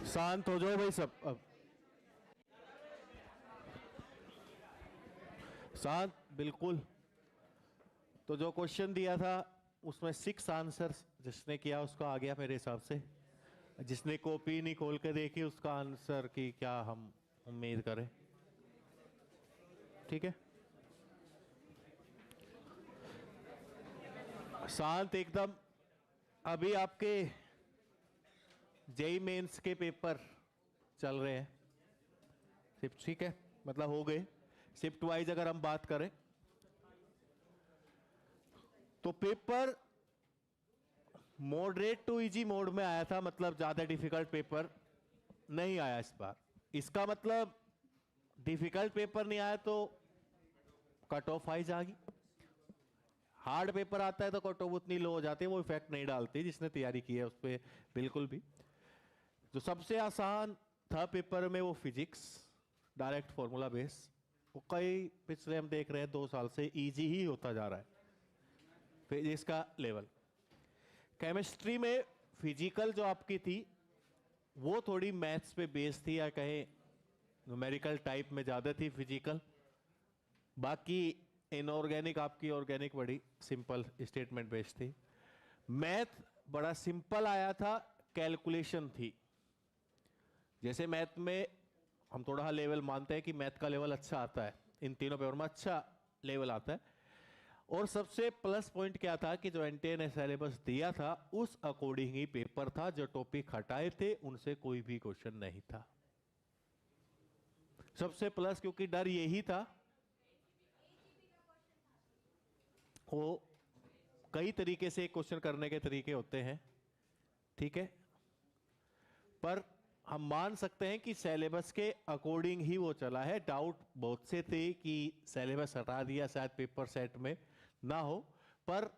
शांत हो जाओ भाई सब, अब शांत बिल्कुल। तो जो क्वेश्चन दिया था उसमें 6 आंसर्स जिसने किया उसका आ गया मेरे हिसाब से। जिसने कॉपी नहीं खोल के देखी उसका आंसर की क्या हम उम्मीद करें। ठीक है, शांत एकदम। अभी आपके जेई मेंस के पेपर चल रहे हैं शिफ्ट, ठीक है, मतलब हो गए शिफ्ट वाइज। अगर हम बात करें तो paper moderate to easy mode में आया था, मतलब ज्यादा डिफिकल्ट पेपर नहीं आया इस बार। इसका मतलब डिफिकल्ट पेपर नहीं आया तो कट ऑफ हाई जाएगी। हार्ड पेपर आता है तो कट ऑफ उतनी लो हो जाती है, वो इफेक्ट नहीं डालती जिसने तैयारी की है उस पर बिल्कुल भी। जो सबसे आसान था पेपर में वो फिजिक्स, डायरेक्ट फॉर्मूला बेस। वो कई पिछले हम देख रहे हैं 2 साल से इजी ही होता जा रहा है फिजिक्स का लेवल। केमिस्ट्री में फिजिकल जो आपकी थी वो थोड़ी मैथ्स पे बेस थी, या कहें न्यूमेरिकल टाइप में ज्यादा थी फिजिकल। बाकी इनऑर्गेनिक आपकी ऑर्गेनिक बड़ी सिंपल स्टेटमेंट बेस्ड थी। मैथ बड़ा सिंपल आया था, कैलकुलेशन थी। जैसे मैथ में हम थोड़ा लेवल मानते हैं कि मैथ का लेवल अच्छा आता है, इन तीनों पेपर में अच्छा लेवल आता है। और सबसे प्लस पॉइंट क्या था कि जो एनटीए ने सिलेबस दिया था उस अकॉर्डिंग ही पेपर था। जो टॉपिक हटाए थे उनसे कोई भी क्वेश्चन नहीं था। सबसे प्लस, क्योंकि डर यही था वो कई तरीके से क्वेश्चन करने के तरीके होते हैं, ठीक है, पर हम मान सकते हैं कि सिलेबस के अकॉर्डिंग ही वो चला है। डाउट बहुत से थे कि सिलेबस हटा दिया शायद पेपर सेट में ना हो, पर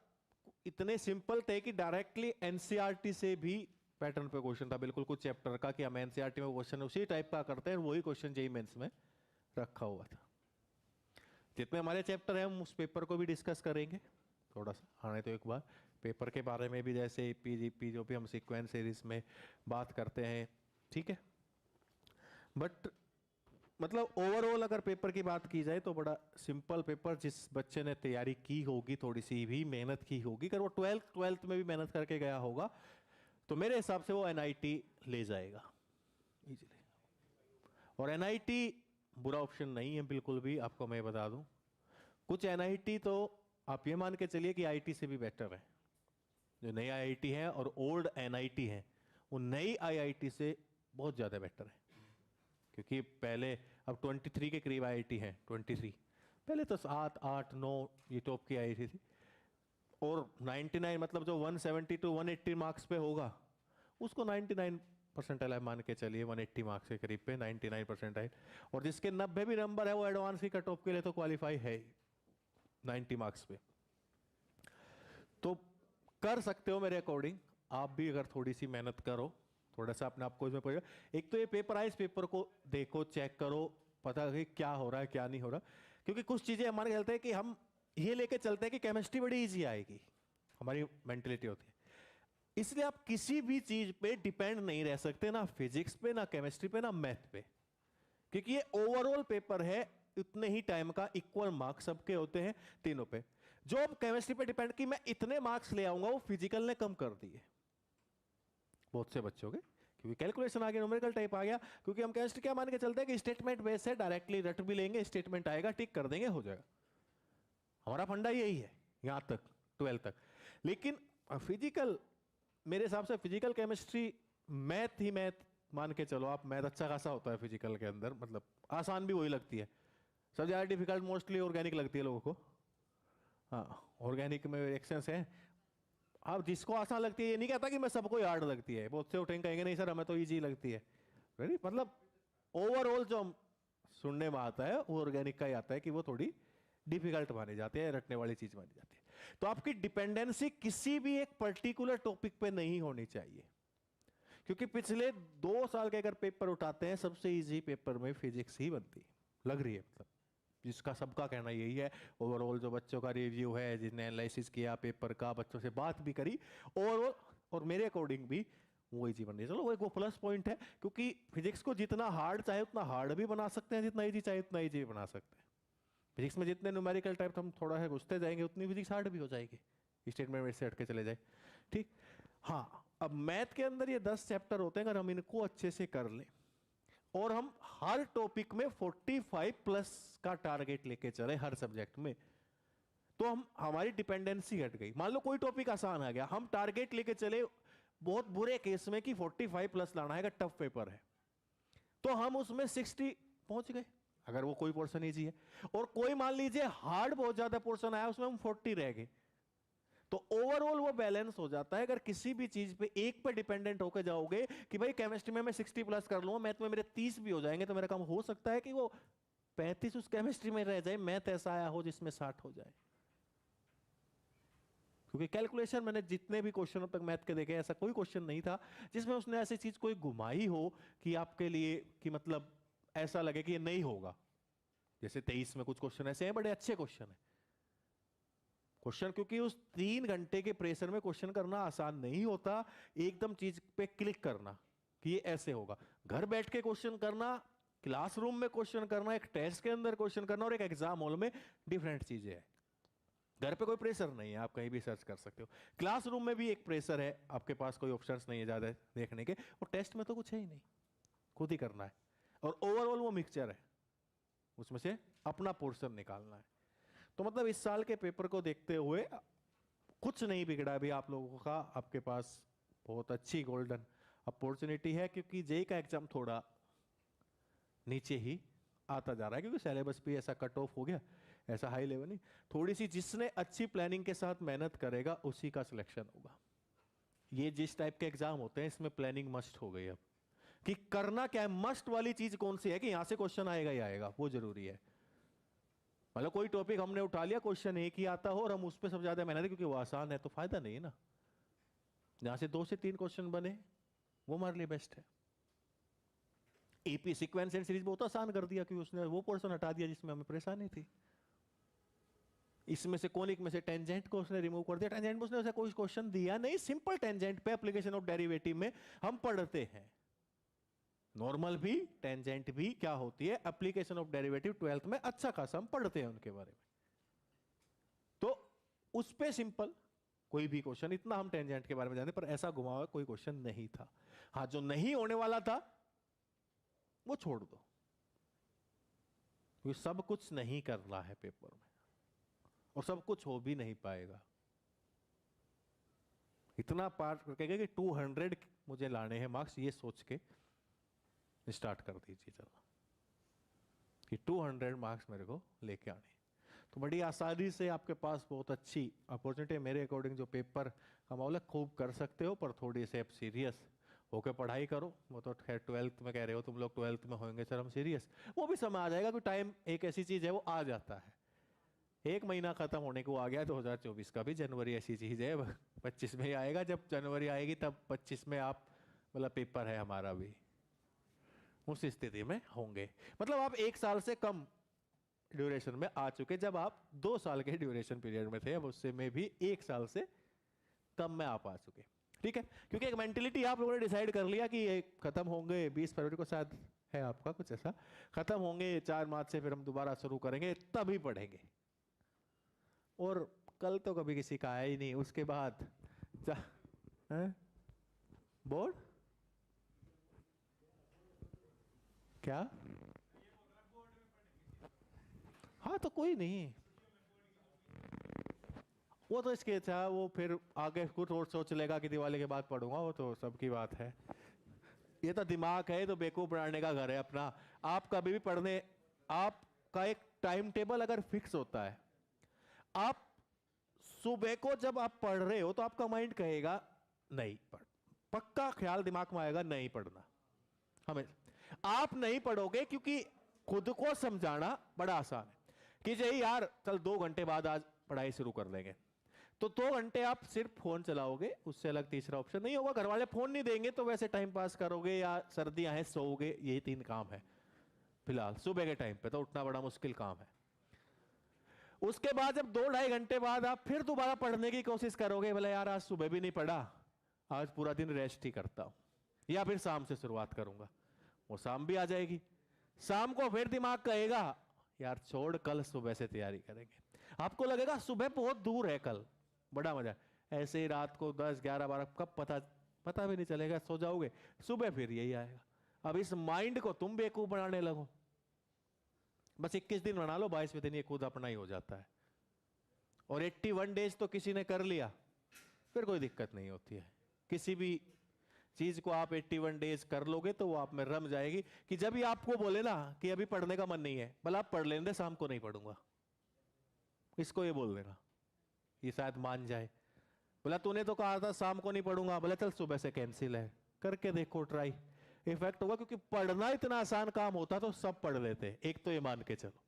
इतने सिंपल थे कि डायरेक्टली एनसीईआरटी से भी पैटर्न पे क्वेश्चन था, बिल्कुल कुछ चैप्टर का कि हम एनसीईआरटी में क्वेश्चन उसी टाइप का करते हैं, वही क्वेश्चन जेईई मेंस में रखा हुआ था। जितने हमारे चैप्टर हैं हम उस पेपर को भी डिस्कस करेंगे थोड़ा सा आने तो एक बार पेपर के बारे में भी, जैसे एपी जीपी जो भी हम सीक्वेंस सीरीज में बात करते हैं, ठीक है। बट मतलब ओवरऑल अगर पेपर की बात की जाए तो बड़ा सिंपल पेपर, जिस बच्चे ने तैयारी की होगी, थोड़ी सी भी मेहनत की होगी, अगर वो ट्वेल्थ में भी मेहनत करके गया होगा तो मेरे हिसाब से वो एनआईटी ले जाएगा इजीली। और एनआईटी बुरा ऑप्शन नहीं है बिल्कुल भी, आपको मैं बता दूं। कुछ एनआईटी तो आप ये मान के चलिए कि आईटी से भी बेटर है। जो नई आईआईटी है और ओल्ड एनआईटी है वो नई आईआईटी से बहुत ज़्यादा बेटर है। क्योंकि पहले अब 23 के करीब आईआईटी है, 23 पहले तो 7 8 9 ये टॉप की आईआईटी थी। और 99 मतलब जो 170 टू 180 मार्क्स पे होगा उसको 99 परसेंटाइल मान के चलिए, 180 मार्क्स के करीब पे 99 परसेंटाइल। और जिसके 90 भी नंबर है वो एडवांस की कट ऑफ के लिए तो क्वालिफाई है 90 मार्क्स पे। तो कर सकते हो मेरे अकॉर्डिंग, आप भी अगर थोड़ी सी मेहनत करो, थोड़ा सा अपने आप को इसमें पड़ेगा। एक तो ये पेपर आए, इस पेपर को देखो, चेक करो, पता लगे क्या हो रहा है क्या नहीं हो रहा। क्योंकि कुछ चीजें हमारे चलते हैं कि हम ये लेके चलते हैं कि केमिस्ट्री बड़ी इजी आएगी, हमारी मेंटेलिटी होती है। इसलिए आप किसी भी चीज पे डिपेंड नहीं रह सकते, ना फिजिक्स पे, ना केमिस्ट्री पे, ना मैथ पे। क्योंकि ये ओवरऑल पेपर है, उतने ही टाइम का इक्वल मार्क्स सबके होते हैं तीनों पे। जो अब केमिस्ट्री पे डिपेंड कि मैं इतने मार्क्स ले आऊंगा, वो फिजिकल ने कम कर दिए बहुत से बच्चों के, क्योंकि कैलकुलेशन आ गया, न्यूमेरिकल टाइप आ गया। क्योंकि हम केमिस्ट्री क्या मान के चलते हैं कि स्टेटमेंट बेस है, डायरेक्टली रट भी लेंगे, स्टेटमेंट आएगा टिक कर देंगे हो जाएगा। हमारा फंडा यही है यहां तक 12 तक। लेकिन फिजिकल, मेरे हिसाब से फिजिकल केमिस्ट्री मैथ ही मैथ मान के चलो आप। मैथ अच्छा खासा होता है फिजिकल के अंदर, मतलब आसान भी वही लगती है। सबसे ज्यादा डिफिकल्ट मोस्टली ऑर्गेनिक लगती है लोगों को। हाँ, ऑर्गेनिक में रिएक्शंस है। अब जिसको आसान लगती है, ये नहीं कहता कि मैं सबको हार्ड लगती है, बहुत से उठेंगे कहेंगे नहीं सर हमें तो इजी लगती है। रेडी, मतलब ओवरऑल जो हम सुनने में आता है वो ऑर्गेनिक का ही आता है कि वो थोड़ी डिफिकल्ट मानी जाती है, रटने वाली चीज मानी जाती है। तो आपकी डिपेंडेंसी किसी भी एक पर्टिकुलर टॉपिक पे नहीं होनी चाहिए। क्योंकि पिछले 2 साल के अगर पेपर उठाते हैं सबसे इजी पेपर में फिजिक्स ही बनती है, लग रही है, मतलब जिसका सबका कहना यही है। ओवरऑल जो बच्चों का रिव्यू है, जिसने एनालिसिस किया पेपर का, बच्चों से बात भी करी, ओवरऑल और मेरे अकॉर्डिंग भी वही जीवन नहीं। चलो वो एक वो प्लस पॉइंट है, क्योंकि फिजिक्स को जितना हार्ड चाहे उतना हार्ड भी बना सकते हैं, जितना इजी चाहे उतना इजी बना सकते हैं। फिजिक्स में जितने न्यूमेरिकल टाइप हम थोड़ा है घुसते जाएंगे उतनी फिजिक्स हार्ड भी हो जाएगी, स्टेटमेंट में से हट के चले जाए। ठीक, हाँ। अब मैथ के अंदर ये 10 चैप्टर होते हैं, अगर हम इनको अच्छे से कर लें और हम हर टॉपिक में 45 प्लस का टारगेट लेके चले हर सब्जेक्ट में, तो हम हमारी डिपेंडेंसी हट गई। मान लो कोई टॉपिक आसान आ गया, हम टारगेट लेके चले बहुत बुरे केस में कि 45 प्लस लाना है, अगर टफ पेपर है तो हम उसमें 60 पहुंच गए, अगर वो कोई पोर्शन इजी है। और कोई मान लीजिए हार्ड बहुत ज्यादा पोर्शन आया, उसमें हम 40 रह गए, तो ओवरऑल वो बैलेंस हो जाता है। अगर किसी भी चीज पे एक पे डिपेंडेंट होकर जाओगे कि भाई केमिस्ट्री में मैं 60 प्लस कर लूंगा, मैथ में मेरे 30 भी हो जाएंगे, तो मेरा काम हो सकता है कि वो 35 उस केमिस्ट्री में रह जाए, मैथ ऐसा आया हो जिसमें 60 हो जाए। क्योंकि कैलकुलेशन मैंने जितने भी क्वेश्चनों तक मैथ के देखे, ऐसा कोई क्वेश्चन नहीं था जिसमें उसने ऐसी चीज कोई घुमाई हो कि आपके लिए कि मतलब ऐसा लगे कि ये नहीं होगा। जैसे 23 में कुछ क्वेश्चन ऐसे हैं, बड़े अच्छे क्वेश्चन है क्वेश्चन, क्योंकि उस 3 घंटे के प्रेशर में क्वेश्चन करना आसान नहीं होता। एकदम चीज पे क्लिक करना कि ये ऐसे होगा, घर बैठ के क्वेश्चन करना, क्लासरूम में क्वेश्चन करना, एक टेस्ट के अंदर क्वेश्चन करना और एक एग्जाम हॉल में डिफरेंट चीजें हैं। घर पे कोई प्रेशर नहीं है, आप कहीं भी सर्च कर सकते हो। क्लासरूम में भी एक प्रेशर है, आपके पास कोई ऑप्शंस नहीं है ज्यादा देखने के, और टेस्ट में तो कुछ है ही नहीं, खुद ही करना है। और ओवरऑल वो मिक्सचर है, उसमें से अपना पोर्शन निकालना है। तो मतलब इस साल के पेपर को देखते हुए कुछ नहीं बिगड़ा अभी आप लोगों का, आपके पास बहुत अच्छी गोल्डन अपॉर्चुनिटी है, क्योंकि जेई का एग्जाम थोड़ा नीचे ही आता जा रहा है, क्योंकि सिलेबस भी ऐसा कट ऑफ हो गया, ऐसा हाई लेवल नहीं। थोड़ी सी जिसने अच्छी प्लानिंग के साथ मेहनत करेगा उसी का सिलेक्शन होगा। ये जिस टाइप के एग्जाम होते हैं इसमें प्लानिंग मस्ट हो गई अब, कि करना क्या है, मस्ट वाली चीज कौन सी है कि यहां से क्वेश्चन आएगा ही आएगा, वो जरूरी है। मतलब कोई टॉपिक हमने उठा लिया, क्वेश्चन एक ही आता हो और हम उस पर सबसे ज्यादा मेहनत क्योंकि वो आसान है, तो फायदा नहीं है ना। जहां से 2 से 3 क्वेश्चन बने वो हमारे लिए बेस्ट है। एपी सीक्वेंस एंड सीरीज बहुत आसान कर दिया, क्योंकि उसने वो पोर्शन हटा दिया जिसमें हमें परेशानी थी। इसमें से कोनिक में से टेंजेंट को उसने रिमूव कर दिया। टेंजेंट में उसने ऐसा कोई क्वेश्चन दिया नहीं, सिंपल टेंजेंट पे एप्लीकेशन ऑफ डेरिवेटिव में हम पढ़ते हैं। नॉर्मल भी टेंजेंट भी क्या होती है, एप्लीकेशन ऑफ डेरिवेटिव 12th में अच्छा खासा हम पढ़ते हैं उनके बारे में। तो उस पे सिंपल कोई भी क्वेश्चन, इतना हम टेंजेंट के बारे में जानते, पर ऐसा घुमा हुआ कोई क्वेश्चन नहीं था। हाँ, जो नहीं होने वाला था वो छोड़ दो, क्योंकि सब कुछ नहीं करना है पेपर में और सब कुछ हो भी नहीं पाएगा। इतना पार्ट कहेगा कि 200 मुझे लाने हैं मार्क्स, ये सोच के स्टार्ट कर दीजिए चलो कि 200 मार्क्स मेरे को लेके आने, तो बड़ी आसानी से आपके पास बहुत अच्छी अपॉर्चुनिटी है। मेरे अकॉर्डिंग जो पेपर का मामला खूब कर सकते हो, पर थोड़ी से आप सीरियस होकर पढ़ाई करो। वो तो खैर 12th में कह रहे हो तुम लोग, 12th में होंगे सर हम सीरियस, वो भी समय आ जाएगा। कोई टाइम एक ऐसी चीज है वो आ जाता है, 1 महीना खत्म होने को आ गया। 2024 का भी जनवरी ऐसी चीज है, 25 में ही आएगा। जब जनवरी आएगी तब 25 में आप मतलब पेपर है हमारा भी, उस स्थिति में होंगे। मतलब आप 1 साल से कम ड्यूरेशन में आ चुके, जब आप 2 साल के ड्यूरेशन पीरियड में थे, अब उससे में भी 1 साल से कम में आप आ चुके। ठीक है, क्योंकि एक मेंटेलिटी आप लोगों ने डिसाइड कर लिया कि ये खत्म होंगे 20 फरवरी को, शायद है आपका कुछ ऐसा, खत्म होंगे 4 मार्च से, फिर हम दोबारा शुरू करेंगे तभी पढ़ेंगे। और कल तो कभी किसी का आया ही नहीं, उसके बाद बोर्ड क्या, हाँ तो कोई नहीं, वो तो इसके अच्छा, वो फिर आगे कुछ और सोच लेगा कि दिवाली के बाद पढ़ूंगा, वो तो सबकी बात है। ये तो दिमाग है, तो बेवकूफ बनाने का घर है अपना। आप कभी भी पढ़ने, आपका एक टाइम टेबल अगर फिक्स होता है, आप सुबह को जब आप पढ़ रहे हो तो आपका माइंड कहेगा नहीं पढ़, पक्का ख्याल दिमाग में आएगा नहीं पढ़ना। हमें आप नहीं पढ़ोगे, क्योंकि खुद को समझाना बड़ा आसान है कि जी यार चल 2 घंटे बाद आज पढ़ाई शुरू कर लेंगे, तो 2 घंटे आप सिर्फ फोन चलाओगे, उससे अलग तीसरा ऑप्शन नहीं होगा। घर वाले फोन नहीं देंगे तो वैसे टाइम पास करोगे, या सर्दियां हैं सोओगे, यही 3 काम है फिलहाल। सुबह के टाइम पे तो उठना बड़ा मुश्किल काम है, उसके बाद जब 2-2.5 घंटे बाद आप फिर दोबारा पढ़ने की कोशिश करोगे, बोले यार आज सुबह भी नहीं पढ़ा, आज पूरा दिन रेस्ट ही करता हूं, या फिर शाम से शुरुआत करूंगा, वो शाम भी आ जाएगी। शाम को फिर दिमाग कहेगा यार छोड़, कल सुबह से तैयारी करेंगे। आपको लगेगा सुबह बहुत दूर है, कल बड़ा मजा। ऐसे ही रात को 10-11-12 कब पता भी नहीं चलेगा, सो जाओगे, सुबह फिर यही आएगा। अब इस माइंड को तुम बेवकूफ बनाने लगो। बस 21 दिन बना लो, 22वें दिन ये खुद अपना ही हो जाता है। और 81 डेज तो किसी ने कर लिया, फिर कोई दिक्कत नहीं होती है। किसी भी चीज को आप 81 डेज कर लोगे तो वो आप में रम जाएगी। कि जब भी आपको बोले ना कि अभी पढ़ने का मन नहीं है, बोला आप पढ़ लेंगे, शाम को नहीं पढ़ूंगा, इसको ये बोल देना, ये शायद मान जाए। बोला तूने तो कहा था शाम को नहीं पढ़ूंगा, बोला चल सुबह से कैंसिल है, करके देखो ट्राई, इफेक्ट होगा। क्योंकि पढ़ना इतना आसान काम होता तो सब पढ़ लेते, एक तो ये मान के चलो,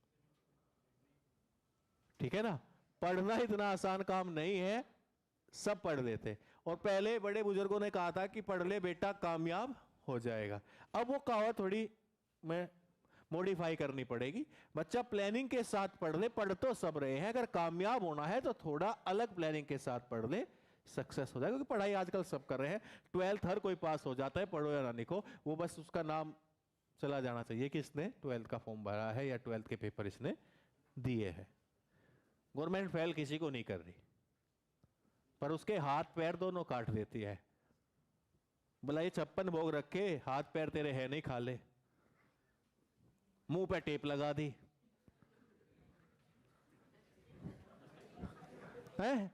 ठीक है ना। पढ़ना इतना आसान काम नहीं है, सब पढ़ लेते। और पहले बड़े बुजुर्गों ने कहा था कि पढ़ ले बेटा कामयाब हो जाएगा। अब वो कहावत थोड़ी मैं मॉडिफाई करनी पड़ेगी। बच्चा प्लानिंग के साथ पढ़ ले, पढ़ तो सब रहे हैं, अगर कामयाब होना है तो थोड़ा अलग प्लानिंग के साथ पढ़ ले, सक्सेस हो जाएगा। क्योंकि पढ़ाई आजकल सब कर रहे हैं, 12th हर कोई पास हो जाता है, पढ़ो या ना लिखो, वो बस उसका नाम चला जाना चाहिए कि इसने 12th का फॉर्म भरा है या 12th के पेपर इसने दिए हैं। गवर्नमेंट फेल किसी को नहीं कर रही, पर उसके हाथ पैर दोनों काट देती है। बोला ये 56 भोग रखे, हाथ पैर तेरे है नहीं, खा ले। मुंह पे टेप लगा दी है,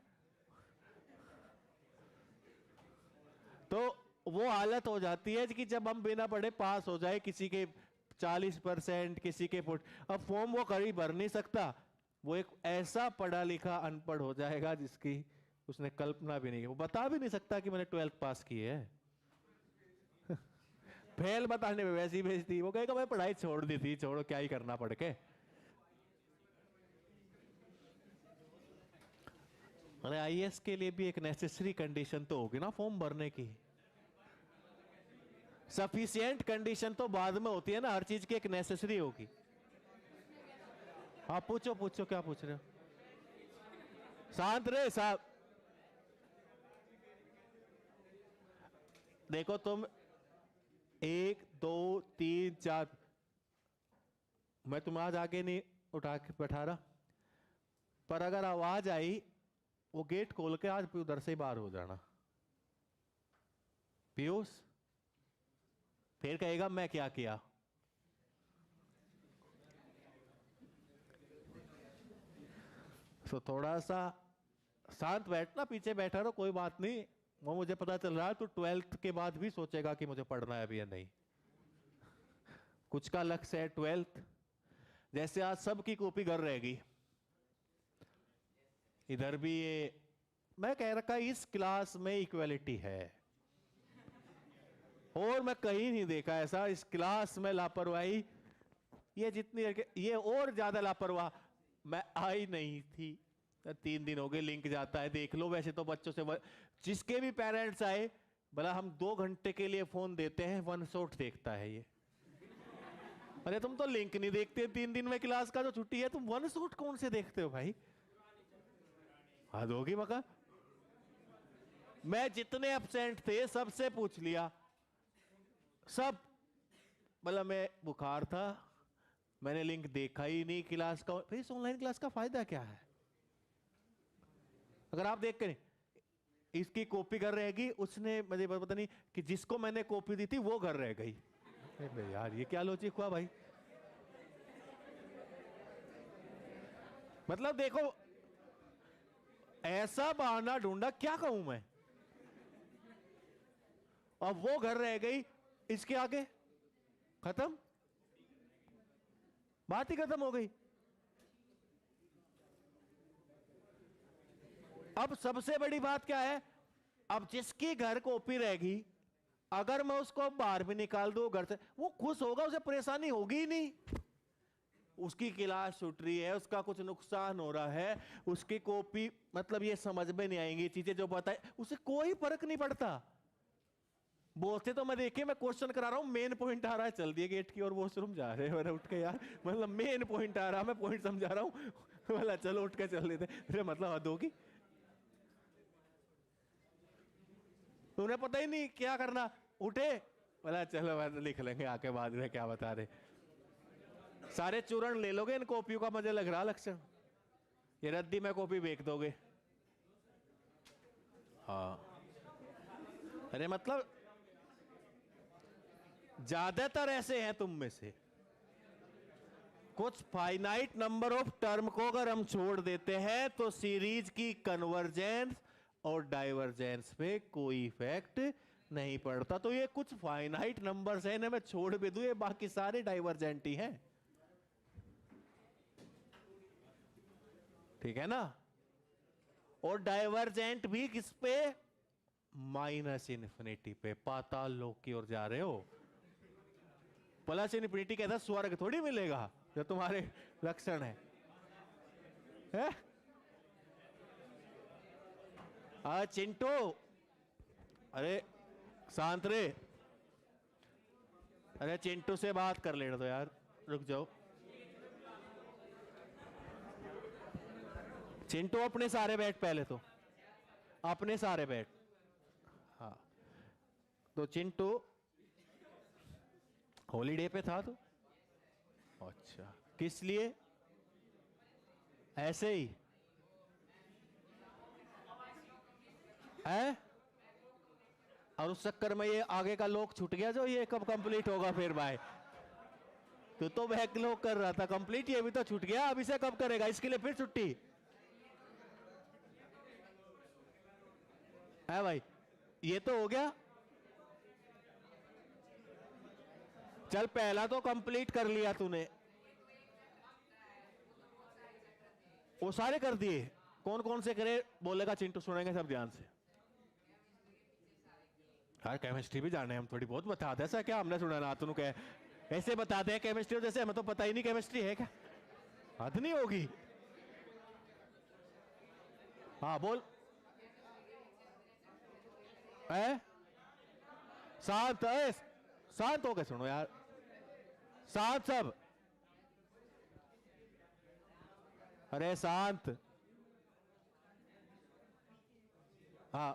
तो वो हालत हो जाती है कि जब हम बिना पढ़े पास हो जाए, किसी के 40%, किसी के 40, अब फॉर्म वो कभी भर नहीं सकता, वो एक ऐसा पढ़ा लिखा अनपढ़ हो जाएगा जिसकी उसने कल्पना भी नहीं की। वो बता भी नहीं सकता कि मैंने 12th पास की है। फेल बताने में वैसी भेजती, वो कहेगा मैं पढ़ाई छोड़ दी थी, छोड़ो क्या ही करना पढ़ के। अरे आईएएस के लिए भी एक नेसेसरी कंडीशन तो होगी ना फॉर्म भरने की। सफिशिएंट कंडीशन तो बाद में होती है ना, हर चीज की एक नेसेसरी होगी। हाँ पूछो पूछो, क्या पूछ रहे हो? शांत रहे साहब। देखो तुम 1 2 3 4, मैं तुम्हें आज आगे नहीं उठा के बैठा रहा, पर अगर आवाज आई वो गेट खोल के आज उधर से बाहर हो जाना। पीयूष फिर कहेगा मैं क्या किया। तो थोड़ा सा शांत बैठना, पीछे बैठा रहो, कोई बात नहीं। वो मुझे पता चल रहा है तो 12th के बाद भी सोचेगा कि मुझे पढ़ना है अभी या नहीं। कुछ का लक्ष्य है 12th, जैसे आज सबकी कॉपी घर रहेगी, इधर भी ये मैं कह रखा इस क्लास में इक्वलिटी है, और मैं कहीं नहीं देखा ऐसा। इस क्लास में लापरवाही, ये जितनी ये और ज्यादा लापरवाह मैं आई नहीं थी। 3 दिन हो गए, लिंक जाता है, देख लो। वैसे तो बच्चों से जिसके भी पेरेंट्स आए, बोला हम 2 घंटे के लिए फोन देते हैं, 1 शॉट देखता है ये। अरे तुम तो लिंक नहीं देखते 3 दिन में क्लास का जो छुट्टी है, तुम 1 शॉट कौन से देखते हो भाई? हद होगी मका। मैं जितने एब्सेंट थे सबसे पूछ लिया, सब बोला मैं बुखार था, मैंने लिंक देखा ही नहीं क्लास का। फिर इस ऑनलाइन क्लास का फायदा क्या है? अगर आप देख कर इसकी कॉपी घर रहेगी, उसने मुझे पता नहीं कि जिसको मैंने कॉपी दी थी वो घर रह गई। यार ये क्या लॉजिक हुआ भाई? मतलब देखो ऐसा बहाना ढूंढा, क्या कहूं मैं। अब वो घर रह गई, इसके आगे खत्म, बात ही खत्म हो गई। अब सबसे बड़ी बात क्या है, अब जिसकी घर कॉपी रहेगी, अगर मैं उसको बाहर भी निकाल दूं घर से, वो खुश होगा, उसे परेशानी होगी ही नहीं। उसकी क्लास छूट रही है, उसका कुछ नुकसान हो रहा है, उसकी कॉपी मतलब ये समझ में नहीं आएंगी चीजें जो बताए, उसे कोई फर्क नहीं पड़ता। बोलते तो मैं देखिए, मैं क्वेश्चन करा रहा हूँ, मेन पॉइंट आ रहा है, चल दिए गेट की और वॉशरूम जा रहे हैं उठ के यार, मतलब मेन पॉइंट आ रहा है, मैं पॉइंट समझा रहा हूँ बोला चलो उठ के चल देते। अरे मतलब हद होगी, उन्हें पता ही नहीं क्या करना, उठे बोला चलो लिख लेंगे आके बाद में क्या बता रहे। सारे चूर्ण ले लोगे इन कॉपियों का, मुझे लग रहा लक्षण, ये रद्दी में कॉपी बेच दोगे। हाँ अरे मतलब ज्यादातर ऐसे हैं तुम में से, कुछ फाइनाइट नंबर ऑफ टर्म को अगर हम छोड़ देते हैं तो सीरीज की कन्वर्जेंस और डाइवर्जेंस पे कोई इफेक्ट नहीं पड़ता। तो ये कुछ फाइनाइट नंबर्स हैं, इन्हें मैं छोड़ भी दूं, ये बाकी सारे डाइवर्जेंट ही हैं, ठीक है ना। और डाइवर्जेंट भी किस पे, माइनस इन्फिनिटी पे, पाताल लोक की ओर जा रहे हो। प्लस इन्फिनिटी कहता स्वर्ग थोड़ी मिलेगा जो तुम्हारे लक्षण है? चिंटू, अरे शांत रे, अरे चिंटू से बात कर लेना तो यार, रुक जाओ। चिंटू अपने सारे बैठ, पहले तो अपने सारे बैठ। हाँ तो चिंटू हॉलीडे पे था तो, अच्छा किस लिए, ऐसे ही है, और उस चक्कर में ये आगे का लोक छूट गया, जो ये कब कंप्लीट होगा फिर भाई, तो बैकलॉग कर रहा था कंप्लीट, ये भी तो छूट गया, अब इसे कब करेगा, इसके लिए फिर छुट्टी है भाई, ये तो हो गया। चल पहला तो कंप्लीट कर लिया तूने, वो सारे कर दिए, कौन कौन से करे बोलेगा चिंटू, सुनेंगे सब ध्यान से। यार केमिस्ट्री भी जाने हम थोड़ी बहुत बताते हैं, ऐसा क्या हमने सुना ना तुम कह, ऐसे बताते हैं केमिस्ट्री जैसे हमें तो पता ही नहीं केमिस्ट्री है क्या, हद नहीं होगी। हाँ बोल, है शांत है, शांत होके सुनो यार, शांत सब, अरे शांत। हाँ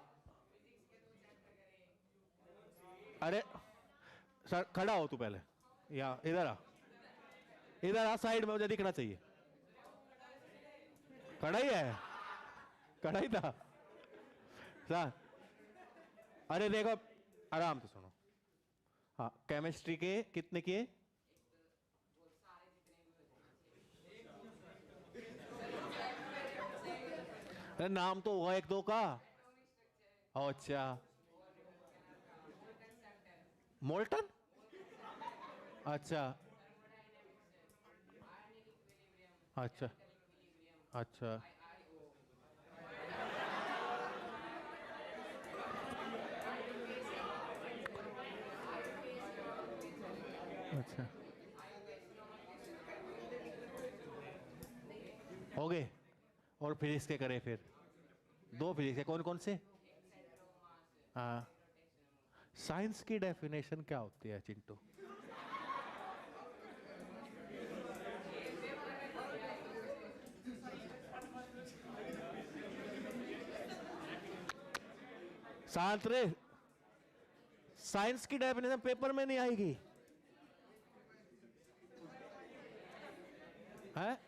अरे सर खड़ा हो तू पहले, या इधर आ, इधर आ साइड में, मुझे दिखना चाहिए। खड़ा ही है, खड़ा ही था सर। अरे देखो आराम से सुनो, हाँ केमिस्ट्री के कितने किए, अरे नाम तो होगा एक दो का, अच्छा मोल्टन, अच्छा अच्छा अच्छा अच्छा हो गए। और फिजिक्स के करे फिर, दो फिजिक्स के कौन कौन से, हाँ साइंस की डेफिनेशन क्या होती है चिंटू, शांत रे, साइंस की डेफिनेशन पेपर में नहीं आएगी है,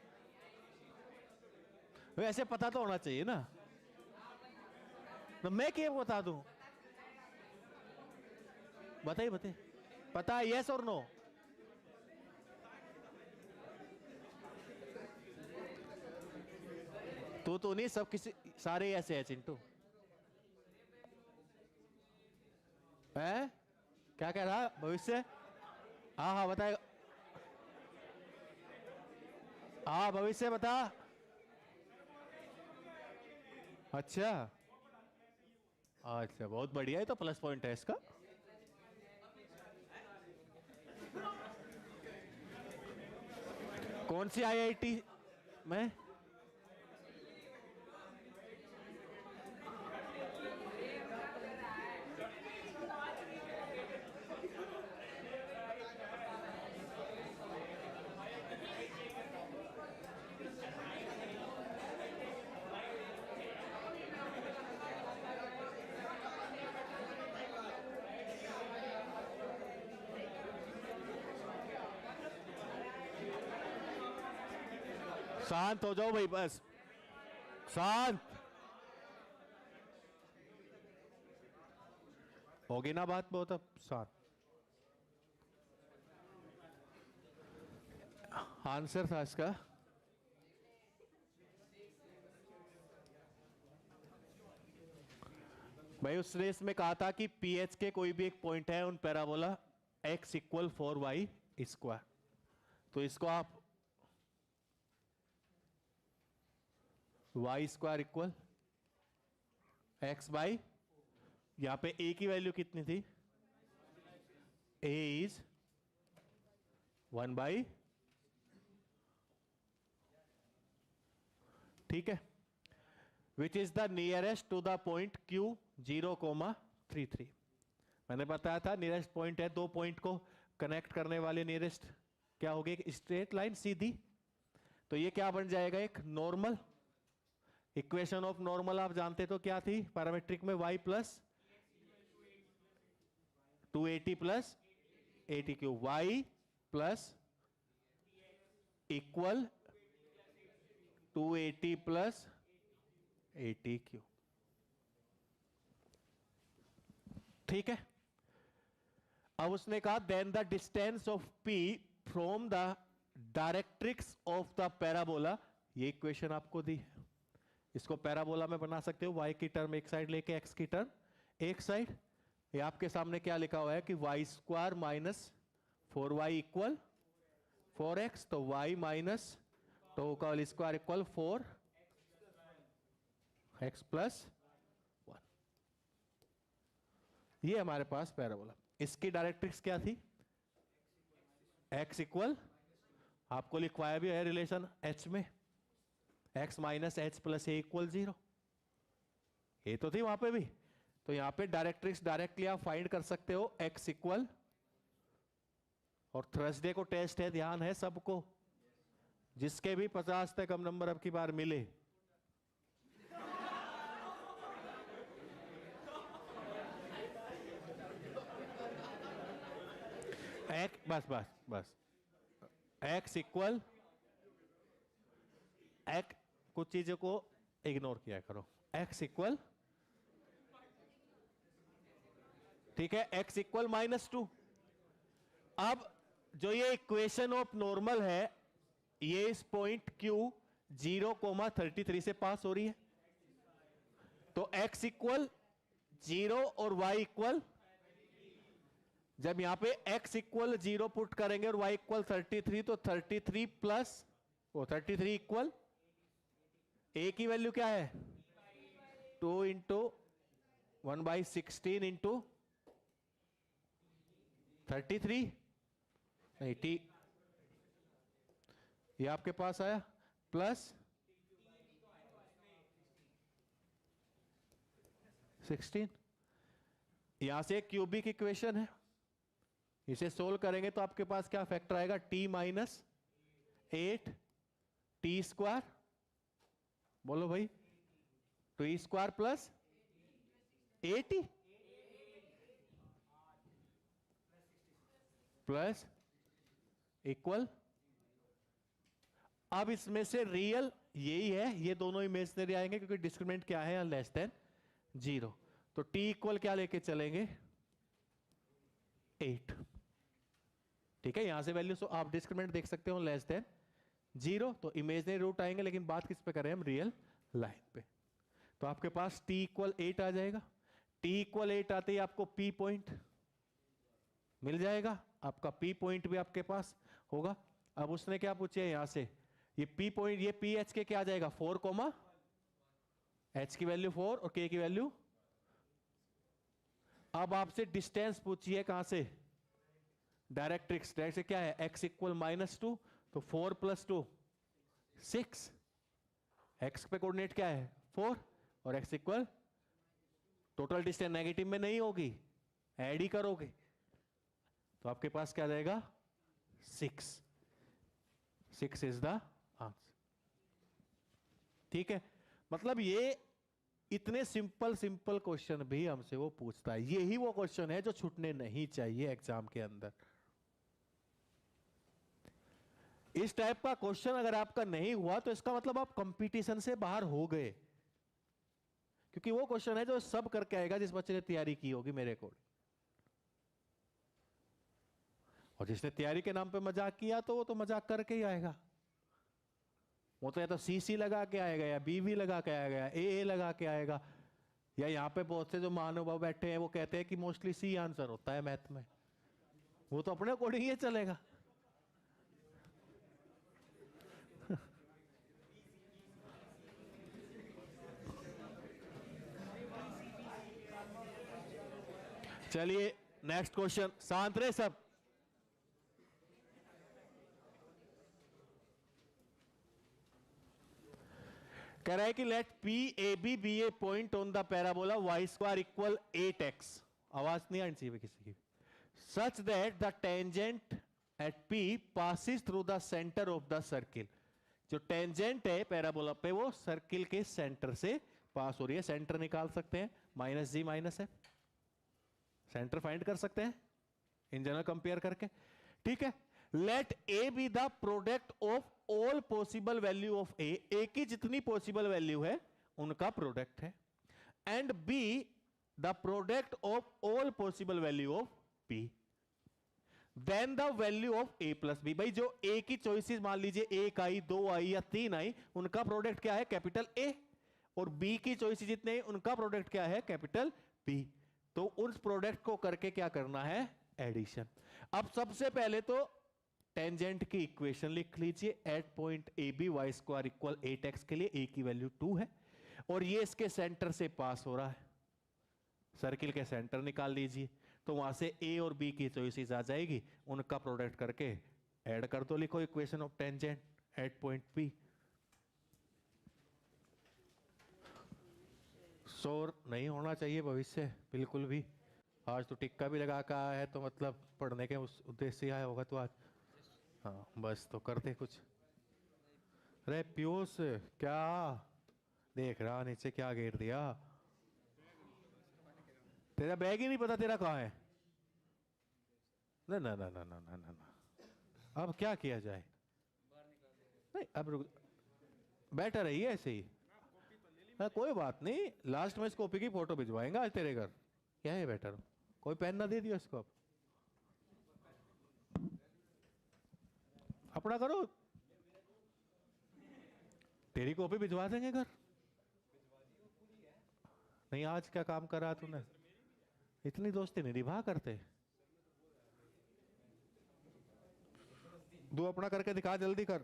वैसे पता तो होना चाहिए ना, तो मैं क्या बता दूं, बताइए बताइए, पता है यस और नो, तो नहीं, सब किसी सारे ऐसे है चिंटू, है क्या कह रहा भविष्य, हाँ हाँ बताएगा, हाँ भविष्य बता, अच्छा अच्छा बहुत बढ़िया है, तो प्लस पॉइंट है इसका। कौन सी आईआईटी में, शांत हो जाओ भाई, बस शांत। होगी ना बात बहुत, अब शांत। आंसर था इसका भाई, उसने इसमें कहा था कि पीएच के कोई भी एक पॉइंट है उन parabola x equal 4y square, तो इसको आप y square equal x by, यहां पे a की वैल्यू कितनी थी, a इज 1 बाई, ठीक है, which is the nearest to the point Q 0,33। मैंने बताया था नियरेस्ट पॉइंट है, दो पॉइंट को कनेक्ट करने वाले नियरेस्ट क्या हो गई, एक स्ट्रेट लाइन सीधी, तो ये क्या बन जाएगा, एक नॉर्मल। इक्वेशन ऑफ नॉर्मल आप जानते तो क्या थी पैरामेट्रिक में, y plus 280 plus 80 q, y plus equal 280 plus 80 q, ठीक है। अब उसने कहा then the distance of P from the directrix of the parabola, ये इक्वेशन आपको दी है, इसको पैराबोला में बना सकते हो, y की टर्म एक साइड लेके x की टर्म एक साइड, ये आपके सामने क्या लिखा हुआ है कि y square minus 4y equal 4x, तो y माइनस तो का whole square equal 4x plus 1, ये हमारे पास पैराबोला। इसकी डायरेक्ट्रिक्स क्या थी, x इक्वल, आपको लिखवाया भी है रिलेशन h में, x माइनस एच प्लस ए इक्वल 0, ये तो थी वहां पे भी, तो यहां पे डायरेक्ट्रिक्स डायरेक्टली आप फाइंड कर सकते हो, x इक्वल, और थर्सडे को टेस्ट है, ध्यान है सबको, जिसके भी 50 से कम नंबर अब की बार मिले बस बस बस, x इक्वल, x कुछ चीजों को इग्नोर किया करो, x इक्वल, ठीक है, x इक्वल -2। अब जो ये इक्वेशन ऑफ नॉर्मल है, ये इस पॉइंट Q 0,33 से पास हो रही है, तो x इक्वल 0 और y इक्वल, जब यहां पे x इक्वल 0 पुट करेंगे और y इक्वल 33, तो 33 प्लस वो 33 इक्वल, a की वैल्यू क्या है 2 इंटू 1/16 इंटू 33, नहीं t, ये आपके पास आया प्लस 16, यहां से क्यूबिक इक्वेशन है, इसे सोल्व करेंगे तो आपके पास क्या फैक्टर आएगा, t माइनस 8 t स्क्वायर, बोलो भाई, तो e square plus 80 plus equal, अब इसमें से रियल यही है, ये दोनों इमेजिनरी आएंगे क्योंकि डिस्क्रिमिनेंट क्या है, लेस देन 0, तो t इक्वल क्या लेके चलेंगे 8, ठीक है, यहां से वैल्यू आप डिस्क्रिमिनेंट देख सकते हो लेस देन 0, तो इमेजिनरी रूट आएंगे, लेकिन बात किस पे करें हम, रियल लाइन पे, तो आपके पास t इक्वल 8 आ जाएगा, t इक्वल 8 आते ही आपको p पॉइंट मिल जाएगा, आपका p पॉइंट भी आपके पास होगा। अब उसने क्या पूछा यहां से, ये p पॉइंट, ये p h के क्या आ जाएगा 4, h की वैल्यू 4 और k की वैल्यू, अब आपसे डिस्टेंस पूछिए कहां से, डायरेक्ट्रिक्स, डायरेक्ट से क्या है x इक्वल -2, तो 4 + 2 6, x पे कोऑर्डिनेट क्या है 4 और x equal, total distance negative में नहीं होगी, ऐड ही करोगे, तो आपके पास क्या जाएगा 6 इज द आंसर, ठीक है। मतलब ये इतने सिंपल क्वेश्चन भी हमसे वो पूछता है, यही वो क्वेश्चन है जो छूटने नहीं चाहिए एग्जाम के अंदर। इस टाइप का क्वेश्चन अगर आपका नहीं हुआ तो इसका मतलब आप कंपटीशन से बाहर हो गए, क्योंकि वो क्वेश्चन है जो सब करके आएगा जिस बच्चे ने तैयारी की होगी मेरे अकॉर्डिंग। और जिसने तैयारी के नाम पे मजाक किया तो वो तो मजाक करके ही आएगा। वो तो या तो सीसी लगा के आएगा, या बीवी लगा के आएगा, या ए लगा के आएगा, या यहाँ पे बहुत से जो महानुभाव बैठे हैं वो कहते हैं कि मोस्टली सी आंसर होता है मैथ में, वो तो अपने अकॉर्डिंग ही चलेगा। चलिए नेक्स्ट क्वेश्चन, शांत रहे सब। कह रहा है कि let p a b be a point on the parabola y square equal 8x, आवाज नहीं आनी चाहिए किसी की, such that the tangent at p passes through the centre of the circle. जो टेंजेंट है पैराबोला पे वो सर्किल के सेंटर से पास हो रही है। सेंटर निकाल सकते हैं, माइनस जी माइनस है, सेंटर फाइंड कर सकते हैं इन जनरल कंपेयर करके, ठीक है। Let A B the product of all possible value of A की जितनी पॉसिबल वैल्यू है उनका प्रोडक्ट है, and B the product of all possible value of B, then the value of A plus B. भाई जो ए की choices मान लीजिए 1 आई, 2 आई या 3 आई, उनका प्रोडक्ट क्या है, कैपिटल ए, और बी की चॉइसेस जितने उनका प्रोडक्ट क्या है, कैपिटल बी। तो उस प्रोडक्ट को करके क्या करना है, एडिशन। अब सबसे पहले तो टेंजेंट की इक्वेशन लिख लीजिए, at point a b y square equal 8x के लिए ए की वैल्यू 2 है, और ये इसके सेंटर से पास हो रहा है, सर्किल के सेंटर निकाल लीजिए, तो वहां से ए और बी की चॉइसेस आ जाएगी, उनका प्रोडक्ट करके ऐड कर दो, लिखो equation of tangent at point P. शोर नहीं होना चाहिए भविष्य बिल्कुल भी। आज तो टिक्का भी लगा कर आया है, तो मतलब पढ़ने के उस उद्देश्य से आया होगा तो आज, हाँ बस तो करते कुछ। अरे पीयूष क्या देख रहा, नीचे क्या गिर दिया, तेरा बैग ही नहीं पता तेरा कहाँ है। ना ना ना ना ना ना ना ना, अब क्या किया जाए, नहीं अब रुक, बेटर है ऐसे ही। हाँ कोई बात नहीं, लास्ट में इस कॉपी की फोटो भिजवाएंगे आज तेरे घर, क्या है बेटर, कोई पेन ना दे दियो इसको, अब अपना करो, तेरी कॉपी भिजवा देंगे घर। नहीं आज क्या काम करा तूने, इतनी दोस्ती नहीं निभा करते, दो अपना करके दिखा, जल्दी कर।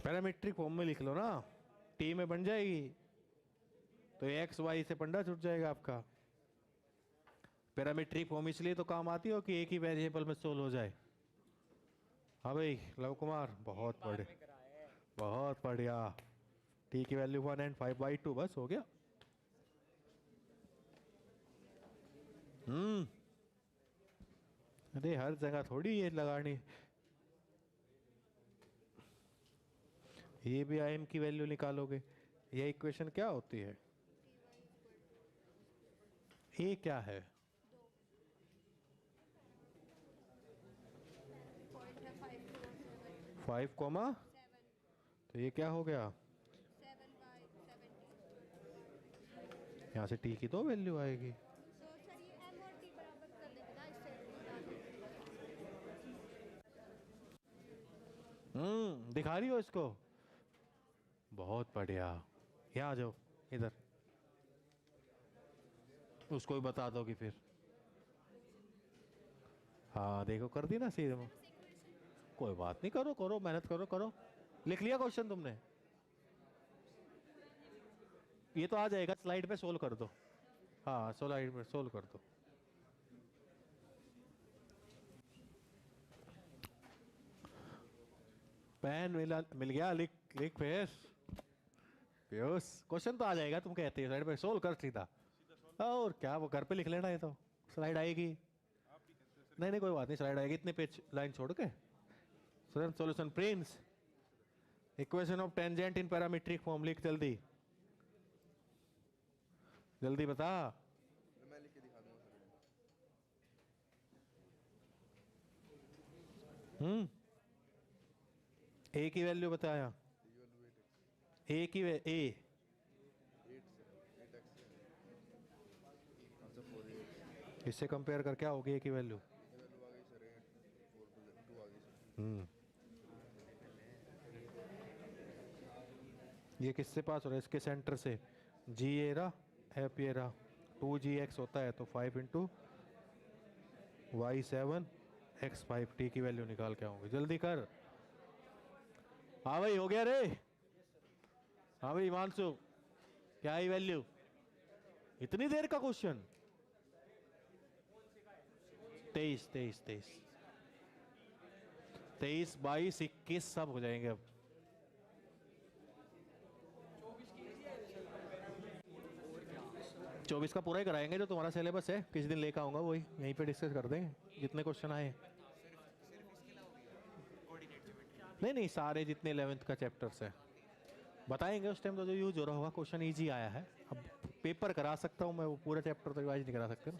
पैरामीट्रिक फॉर्म में लिख लो ना, टी में बन जाएगी, तो एक्स वाई से पंडा छूट जाएगा आपका। पैरामीट्रिक फॉर्म इसलिए तो काम आती हो कि एक ही वेरिएबल में सोल्व हो जाए। हाँ भाई लव कुमार, बहुत बढ़िया, बहुत बढ़िया। टी की वैल्यू 1 and 5/2, बस हो गया। अरे हर जगह थोड़ी ये लगानी, ये भी आईएम की वैल्यू निकालोगे। ये इक्वेशन क्या होती है, ये क्या है, फाइव कॉमा, तो ये क्या हो गया, यहाँ से टी की दो वैल्यू आएगी। दिखा रही हो इसको, बहुत बढ़िया। यहाँ आ जाओ इधर, उसको भी बता दोगी फिर। हाँ देखो कर दी ना सीधे में, कोई बात नहीं, करो करो मेहनत करो करो। लिख लिया क्वेश्चन तुमने, ये तो आ जाएगा स्लाइड पे, सोल्व कर दो। हाँ स्लाइड पे सोल्व कर दो। पेन मिल गया, लिख लिख फिर। पीयूष क्वेश्चन तो आ जाएगा, तुम कहते हो साइड पे सोल्व कर सीधा। और क्या, वो घर पे लिख लेना, है तो स्लाइड आएगी। नहीं नहीं कोई बात नहीं, स्लाइड आएगी, इतने पेज लाइन छोड़ के। Solution Prince, equation of tangent in parametric form लिख जल्दी जल्दी बता। मैं लिख के दिखा दूंगा सर। ए की वैल्यू बताया, ए की ए 8 इससे कंपेयर कर क्या होगी ए की वैल्यू। वैल्यू आ गई सर 8 4 2 आ गई सर। ये किससे पास हो रहा है, इसके सेंटर से। जी ए रहा, एफ ये रहा, 2gx होता है तो 5 इंटू y7 x5, टी की वैल्यू निकाल के आऊंगी, जल्दी कर। हाँ भाई हो गया रे। हाँ भाई हिमांशु, क्या है वैल्यू, इतनी देर का क्वेश्चन। 23 23 23 23 22 21 सब हो जाएंगे अब। चौबीस का पूरा ही कराएंगे, जो तुम्हारा सिलेबस है किसी दिन लेकर आऊंगा, वही यहीं पे डिस्कस कर देंगे जितने क्वेश्चन आए। नहीं नहीं सारे जितने 11th का चैप्टर्स है बताएंगे उस टाइम, तो जो यूज हो रहा होगा। क्वेश्चन इजी आया है, अब पेपर करा सकता हूँ मैं, वो पूरा चैप्टर तो रिवाइज नहीं करा सकते ना।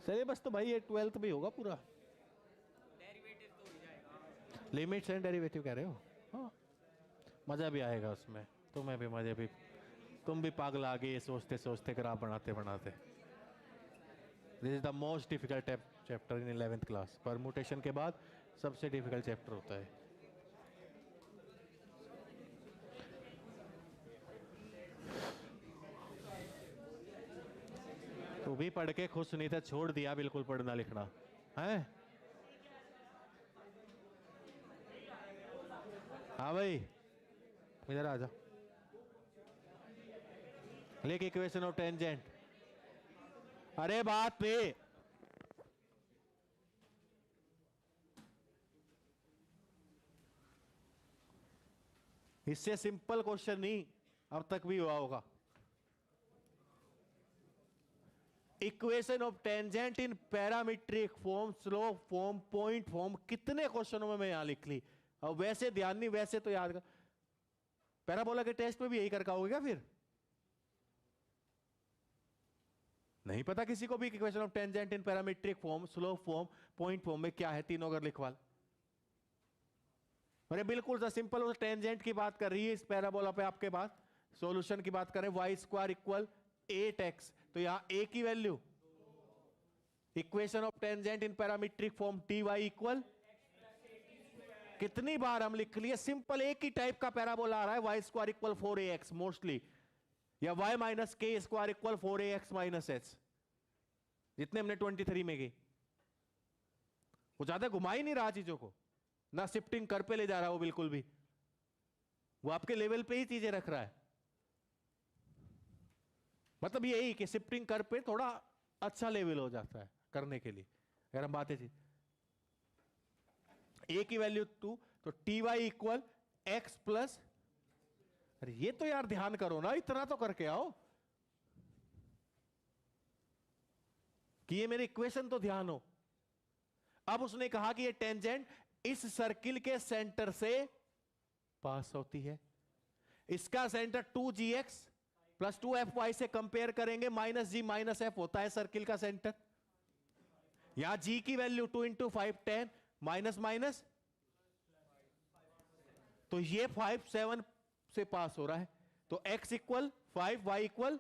सिलेबस तो भाई ये 12th भी होगा पूरा। लिमिट्स एंड डेरिवेटिव कह रहे हो, हाँ मजा भी आएगा उसमें, तुम्हें भी मजे भी, तुम भी पागल आ गए सोचते सोचते ग्राफ बनाते बनाते। This is the most difficult chapter in 11th class. Permutation के बाद सबसे डिफिकल्ट चैप्टर होता है। तू भी पढ़ के खुश नहीं था, छोड़ दिया बिल्कुल पढ़ना लिखना है। हाँ भाई इधर आ जा, लिख इक्वेशन ऑफ टेंजेंट। अरे बात पे इससे सिंपल क्वेश्चन नहीं अब तक भी हुआ होगा। Equation of tangent in parametric form, slope form, point form, कितने क्वेश्चनों में मैं यहां लिख ली। अब वैसे ध्यान नहीं, वैसे तो याद कर। पैराबोला के टेस्ट में भी यही कर पाओगे क्या फिर? नहीं पता किसी को भी equation of tangent in parametric form, slope form, point form में क्या है, तीनों अगर लिखवा। अरे बिल्कुल सा सिंपल, टेंजेंट की बात कर रही है इस पैराबोला पे आपके पास। सॉल्यूशन की बात करें, वाई स्क्वायर इक्वल 8x, तो यहां a की value, equation of tangent in parametric form t y equal, कितनी बार हम लिख लिए, सिंपल एक ही टाइप का पैराबोला आ रहा है, y square equal 4ax mostly, या y minus k square equal 4ax minus h, जितने हमने 23 में की। वो ज्यादा घुमा ही नहीं रहा चीजों को, ना शिफ्टिंग कर पे ले जा रहा है वो बिल्कुल भी, वो आपके लेवल पे ही चीजें रख रहा है। मतलब यही कि शिफ्टिंग कर पे थोड़ा अच्छा लेवल हो जाता है करने के लिए। अगर हम बातें ए की वैल्यू 2, तो t y equal x plus, अरे ये तो यार ध्यान करो ना, इतना तो करके आओ कि ये मेरी इक्वेशन तो ध्यान हो। अब उसने कहा कि ये टेंजेंट इस सर्किल के सेंटर से पास होती है, इसका सेंटर 2gx प्लस 2fy से कंपेयर करेंगे, माइनस जी माइनस एफ होता है सर्किल का सेंटर। यहां g की वैल्यू 2 इंटू 5 10, माइनस माइनस, तो ये 5 7 से पास हो रहा है, तो x इक्वल 5, y इक्वल,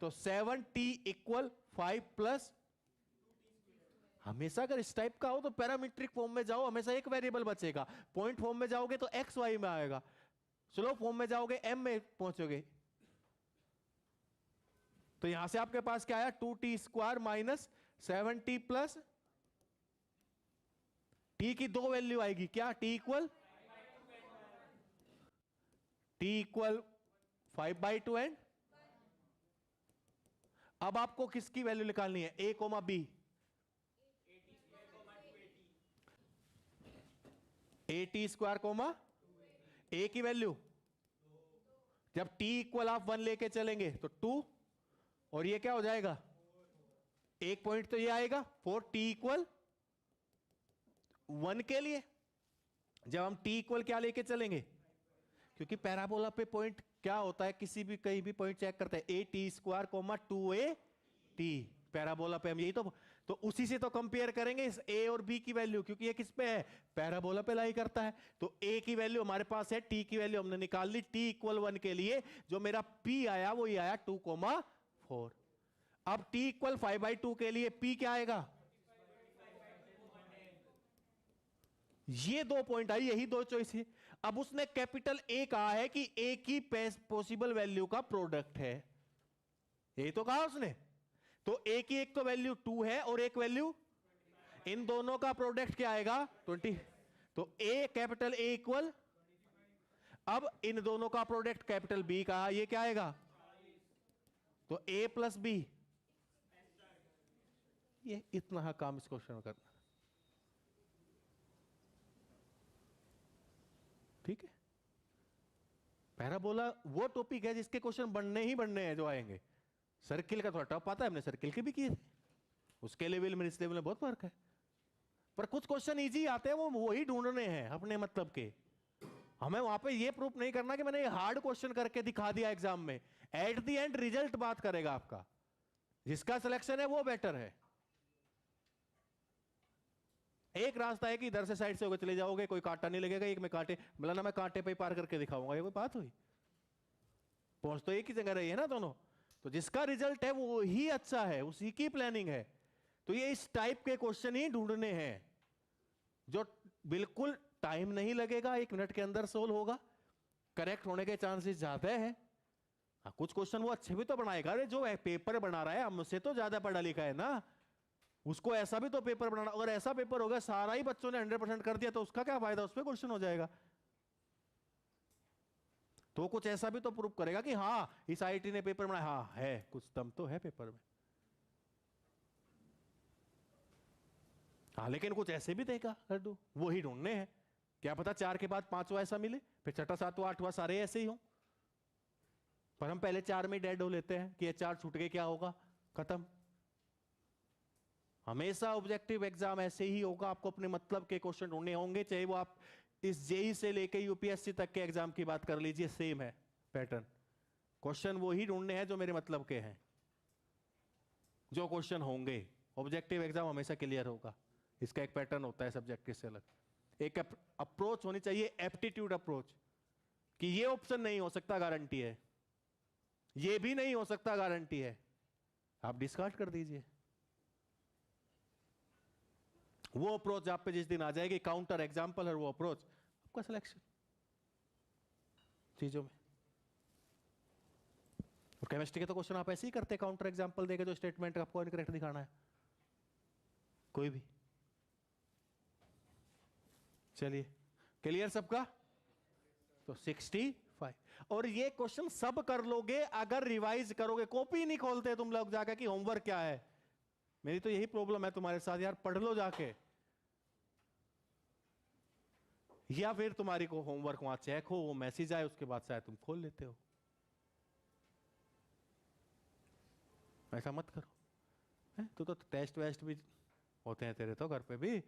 तो 7t इक्वल 5 प्लस, हमेशा अगर इस टाइप का हो तो पैरामीट्रिक फॉर्म में जाओ, हमेशा एक वेरिएबल बचेगा। पॉइंट फॉर्म में जाओगे तो एक्स वाई में आएगा, स्लोप फॉर्म में जाओगे एम में पहुंचोगे। तो यहां से आपके पास क्या आया, 2t square minus 7t plus, t की दो वैल्यू आएगी क्या, t इक्वल 5/2 एंड, अब आपको किसकी वैल्यू निकालनी है, a comma b। A T square comma A की वैल्यू, जब t इक्वल आप 1 लेके चलेंगे तो 2, और ये क्या हो जाएगा, एक पॉइंट तो ये आएगा 4 t इक्वल 1 के लिए। जब हम t इक्वल क्या लेके चलेंगे, क्योंकि पैराबोला पे पॉइंट क्या होता है, किसी भी कहीं भी पॉइंट चेक करते हैं, a T square comma 2a t, पैराबोला पे हम यही तो उसी से तो कंपेयर करेंगे इस a और b की वैल्यू, क्योंकि ये किस पे है, पैराबोला पे लाई करता है। तो a की वैल्यू हमारे पास है, t की वैल्यू हमने निकाल ली, t इक्वल 1 के लिए जो मेरा p आया वो ये आया 2,4। अब t इक्वल 5/2 के लिए p क्या आएगा, ये 2 पॉइंट आई, यही 2 चॉइस है। अब उसने कैपिटल A कहा है कि A की पॉसिबल वैल्यू का प्रोडक्ट है, ये तो कहा उसने। तो A की एक तो वैल्यू 2 है और एक वैल्यू, इन दोनों का प्रोडक्ट क्या आएगा 20। तो A कैपिटल A इक्वल, अब इन दोनों का प्रोडक्ट कैपिटल B का, ये क्या आएगा, तो A प्लस B, ये इतना काम इस क्वेश्चन में करना, ठीक है। पैराबोला वो टॉपिक है जिसके क्वेश्चन बनने ही बनने हैं जो आएंगे। सर्किल का थोड़ा टफ आता है, हमने सर्किल के भी किए थे, उसके लेवल में इस लेवल में बहुत फर्क है, पर कुछ क्वेश्चन इजी आते हैं, वो वही ढूंढने हैं अपने मतलब के। हमें वहां पे ये प्रूफ नहीं करना कि मैंने हार्ड क्वेश्चन करके दिखा दिया एग्जाम में, एट द एंड रिजल्ट बात करेगा आपका, जिसका सिलेक्शन है वो बेटर है। एक रास्ता है कि इधर से साइड से होकर चले जाओगे, कोई कांटा नहीं लगेगा, एक में कांटे, मतलब ना मैं कांटे पे पार करके दिखाऊंगा, ये कोई बात हुई, पहुंच तो एक ही जगह रही है ना दोनों। तो जिसका रिजल्ट है वो ही अच्छा है, उसी की प्लानिंग है। तो ये इस टाइप के क्वेश्चन ही ढूंढने हैं जो बिल्कुल टाइम नहीं लगेगा, 1 मिनट के अंदर सोल्व होगा, करेक्ट होने के चांसेस ज्यादा है। हाँ, कुछ क्वेश्चन वो अच्छे भी तो बनाएगा, अरे जो पेपर बना रहा है हमसे तो ज्यादा पढ़ा लिखा है ना, उसको ऐसा भी तो पेपर बनाना, अगर ऐसा पेपर होगा सारा ही बच्चों ने 100% कर दिया तो उसका क्या फायदा, उस पर क्वेश्चन हो जाएगा। तो कुछ ऐसा भी तो प्रूव करेगा कि हाँ इस आईआईटी ने पेपर बनाया, हाँ है कुछ दम तो है पेपर में, हाँ लेकिन कुछ ऐसे भी देगा लड्डू, वो ही ढूंढने हैं। क्या पता 4 के बाद 5वां ऐसा मिले, फिर 6वां 7वां 8वां सारे ऐसे ही हो, पर हम पहले 4 में डेड हो लेते हैं कि ये 4 छूट गए क्या होगा, खत्म। हमेशा ऑब्जेक्टिव एग्जाम ऐसे ही होगा, आपको अपने मतलब के क्वेश्चन ढूंढने होंगे, चाहे वो आप इस जेई से लेके यूपीएससी तक के एग्जाम की बात कर लीजिए, सेम है पैटर्न, क्वेश्चन वो ही ढूंढने हैं जो मेरे मतलब के हैं, जो क्वेश्चन होंगे। ऑब्जेक्टिव एग्जाम हमेशा क्लियर होगा, इसका एक पैटर्न होता है सब्जेक्टिव से अलग। एक अप्रोच होनी चाहिए, एप्टीट्यूड अप्रोच, कि ये ऑप्शन नहीं हो सकता गारंटी है, ये भी नहीं हो सकता गारंटी है, आप डिस्कार्ड कर दीजिए। वो अप्रोच आप पे जिस दिन आ जाएगी, काउंटर एग्जाम्पल है वो अप्रोच, आपका सिलेक्शन चीजों में। और केमिस्ट्री के तो क्वेश्चन आप ऐसे ही करते हैं, काउंटर एग्जाम्पल देके जो स्टेटमेंट आपको इनकरेक्ट दिखाना है, कोई भी। चलिए क्लियर सबका, तो 65। और ये क्वेश्चन सब कर लोगे अगर रिवाइज करोगे, कॉपी नहीं खोलते तुम लोग जाके कि होमवर्क क्या है। मेरी तो यही प्रॉब्लम है तुम्हारे साथ यार, पढ़ लो जाके, या फिर तुम्हारी को होमवर्क वहां चेक हो, वो मैसेज आए उसके बाद शायद तुम खोल लेते हो, ऐसा मत करो। तो टेस्ट वेस्ट भी होते हैं तेरे तो घर पे भी,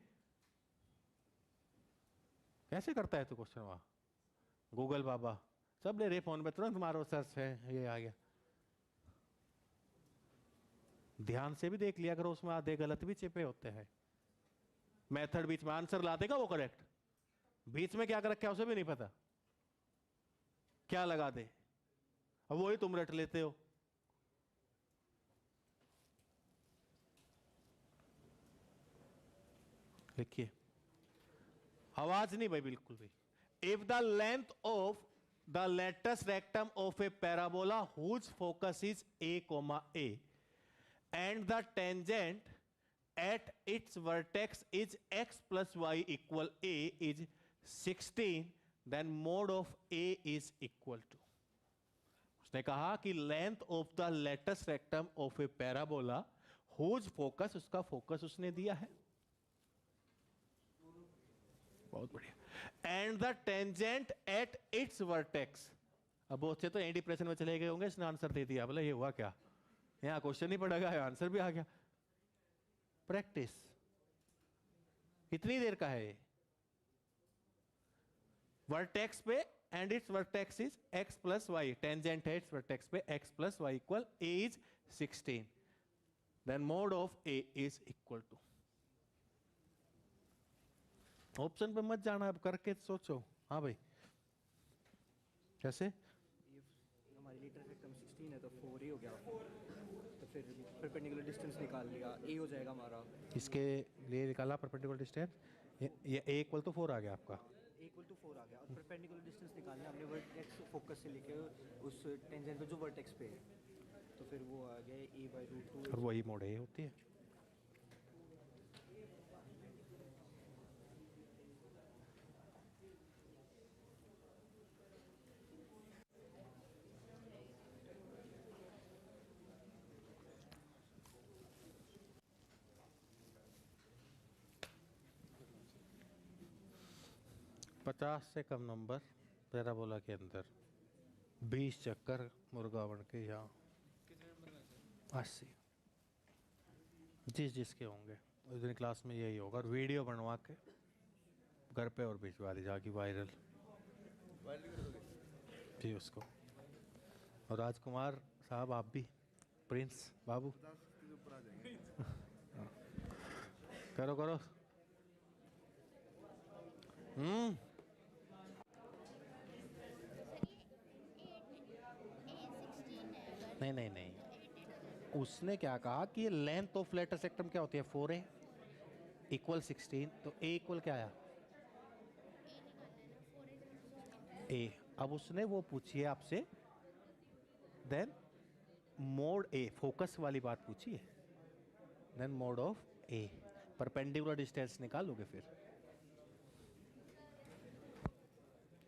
कैसे करता है तू क्वेश्चन वहां, गूगल बाबा सब ले रहे फोन पे, तुरंत मारो सर्च है ये आ गया। ध्यान से भी देख लिया करो, उसमें आधे गलत भी छिपे होते हैं, मेथड बीच में आंसर ला देगा वो करेक्ट, बीच में क्या कर रखा है उसे भी नहीं पता, क्या लगा दे, अब वही तुम रट लेते हो। देखिए आवाज नहीं भाई बिल्कुल भी। If the length of the latus rectum of a parabola whose focus is a, and the tangent at its vertex is x plus y equal a is 16, then mod of a is equal to, उसने कहा कि length of the latus rectum of a parabola whose focus, उसका focus उसने दिया है, बहुत बढ़िया। And the tangent at its vertex. अब बहुत से तो एंटी डिप्रेशन में चले गए होंगे, इसने आंसर दे दिया, बोले ये हुआ क्या, यहाँ क्वेश्चन नहीं पड़ेगा, आंसर भी आ गया। प्रैक्टिस कितनी देर का है ये? वर्टेक्स पे and its vertex is x plus y, tangent है इट्स वर्टेक्स पे x plus y equal a is 16, then mod of a is equal to. Option पे मत जाना, अब करके सोचो। हाँ भाई कैसे? ये हमारी लीटर इफेक्ट 16 है तो 4 हो गया, तो फिर परपेंडिकुलर डिस्टेंस निकाल लिया, ए हो जाएगा हमारा। इसके लिए निकाला परपेंडिकुलर डिस्टेंस, ये a इक्वल तो 4 आ गया आपका। ए इक्वल टू 4 आ गया, और परपेंडिकुलर डिस्टेंस निकालना हमने वर्टेक्स फोकस से लेके उस टेंजेंट पे जो वर्टेक्स पे है, तो फिर वो आ गया a/√2। और वही मोड a होती है। पचास से कम नंबर पैराबोला के अंदर 20 चक्कर मुर्गा बन के यहाँ 80 जिसके होंगे उस दिन क्लास में यही होगा, और वीडियो बनवा के घर पे और भिजवा दी जाएगी वायरल जी उसको। और राजकुमार साहब आप भी, प्रिंस बाबू 50 के ऊपर आ जाएंगे। करो करो। नहीं नहीं नहीं, उसने क्या कहा कि लेंथ ऑफ लेटर सेक्टम क्या होती है 4a इक्वल 16, तो a इक्वल क्या आया a। अब उसने वो पूछी है आपसे, देन मोड a, फोकस वाली बात पूछी है, then mod of a, perpendicular distance निकालोगे फिर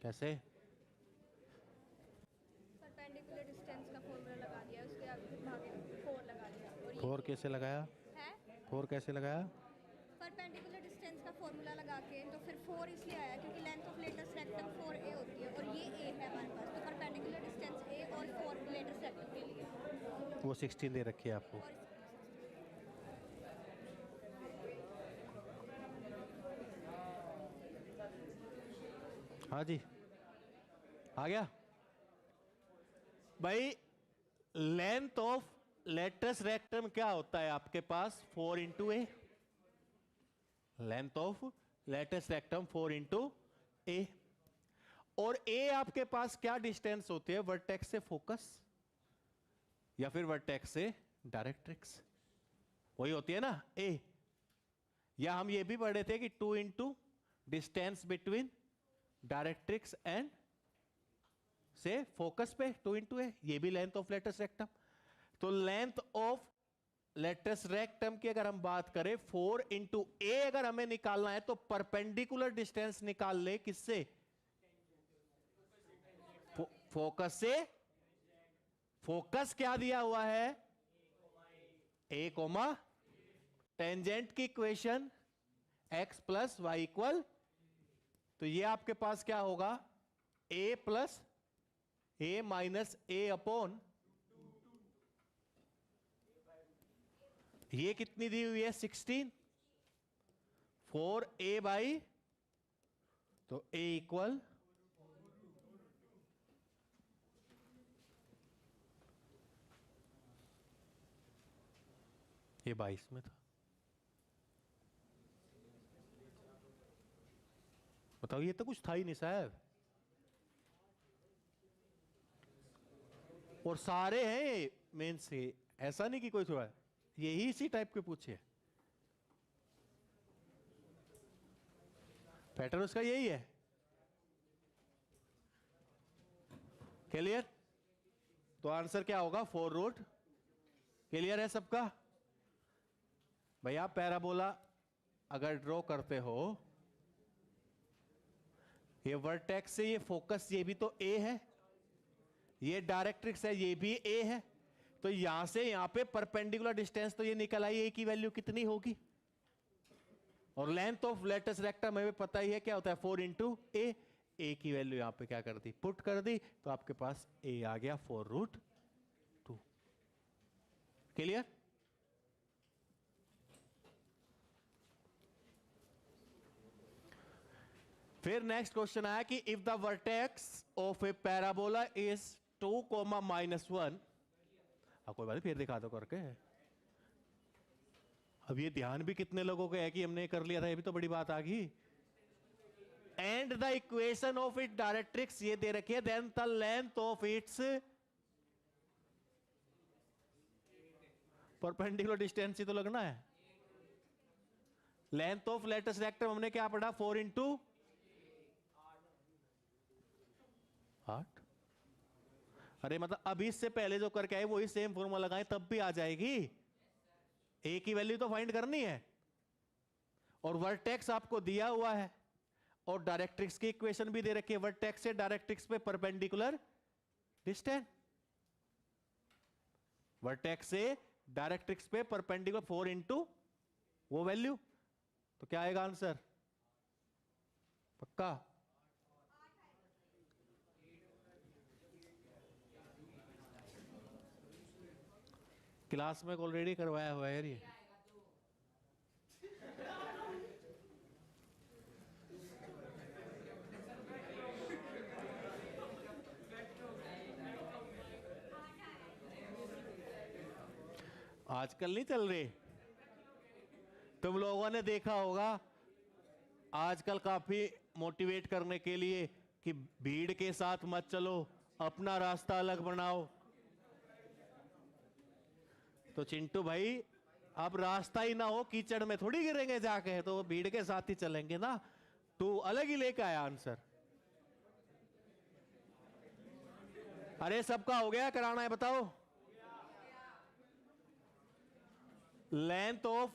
कैसे? परपेंडिकुलर डिस्टेंस का फॉर्मूला लगा दिया, उसके आगे फिर भागे 4 लगा दिया। और ये 4 कैसे लगाया? है 4 कैसे लगाया? परपेंडिकुलर डिस्टेंस का फॉर्मूला लगा के, तो फिर 4 इसलिए आया क्योंकि length of letters rectum 4a होती है, और ये a है हमारे पास, तो परपेंडिकुलर डिस्टेंस a और 4 लेटर्स रेक्टम के लिए। वो 16 दे रखी है आपको। और हाँ जी आ गया भाई। लेंथ ऑफ लेटस रेक्टम क्या होता है आपके पास? 4 into A. Length of latus rectum 4 into A, और ए आपके पास क्या डिस्टेंस होती है? वर्टेक्स से फोकस या फिर वर्टेक्स से डायरेक्ट्रिक्स, वही होती है ना ए। या हम ये भी पढ़े थे कि 2 into distance between directrix and से फोकस पे 2 इंटू ए, ये भी लेंथ ऑफ लेटस रेक्टम। तो लेंथ ऑफ लेटस रेक्टम की अगर हम बात करें 4 इंटू ए अगर हमें निकालना है, तो परपेंडिकुलर डिस्टेंस निकाल ले किससे? फोकस से। फोकस क्या दिया हुआ है? ए कोमा टेंजेंट की equation x plus y equal, तो ये आपके पास क्या होगा? a plus a minus a upon, ये कितनी दी हुई है? 16, 4a बाई, तो a इक्वल ये 22 में था। बताओ, ये तो कुछ था ही नहीं साहब, और सारे हैं मेंस के, ऐसा नहीं कि कोई थोड़ा, यही इसी टाइप के पूछे। पैटर्न उसका यही है। क्लियर? तो आंसर क्या होगा? 4 रूट। क्लियर है सबका? भैया पैराबोला अगर ड्रॉ करते हो, ये वर्टेक्स से ये फोकस, ये भी तो ए है, ये डायरेक्ट्रिक्स है, ये भी ए है, तो यहां से यहां पे परपेंडिकुलर डिस्टेंस तो ये निकल आई, ए की वैल्यू कितनी होगी? और लेंथ ऑफ लेटेस्ट रेक्टम हमें पता ही है क्या होता है, 4 इंटू ए की वैल्यू यहां पे क्या कर दी, पुट कर दी, तो आपके पास ए आ गया 4√2। क्लियर? फिर नेक्स्ट क्वेश्चन आया कि if the vertex of a parabola is 2, -1, अब कोई बात नहीं फिर दिखा दो करके। अब ये ध्यान भी कितने लोगों को है कि हमने कर लिया था, ये भी तो बड़ी बात आ गई। And the equation of it directrix ये दे रखी है, then the length of its perpendicular distance ही तो लगना है। लेंथ ऑफ लेटेस्ट रेक्टम हमने क्या पढ़ा, 4 इंटू 8। अरे मतलब अभी इससे पहले जो करके आए वही सेम फॉर्मूला लगाएं तब भी आ जाएगी। ए की वैल्यू तो फाइंड करनी है, और वर्टेक्स आपको दिया हुआ है, और डायरेक्ट्रिक्स की इक्वेशन भी दे रखी है, वर्टेक्स से डायरेक्ट्रिक्स पे परपेंडिकुलर डिस्टेंस, वर्टेक्स से डायरेक्ट्रिक्स पे परपेंडिकुलर 4 इंटू वो वैल्यू, तो क्या आएगा आंसर? पक्का? क्लास में ऑलरेडी करवाया हुआ है ये। आजकल नहीं चल रही, तुम लोगों ने देखा होगा आजकल काफी मोटिवेट करने के लिए कि भीड़ के साथ मत चलो, अपना रास्ता अलग बनाओ। तो चिंटू भाई अब रास्ता ही ना हो, कीचड़ में थोड़ी गिरेंगे जाके, तो भीड़ के साथ ही चलेंगे ना। तू अलग ही लेके आया आंसर। अरे सबका हो गया, कराना है बताओ। लेंथ ऑफ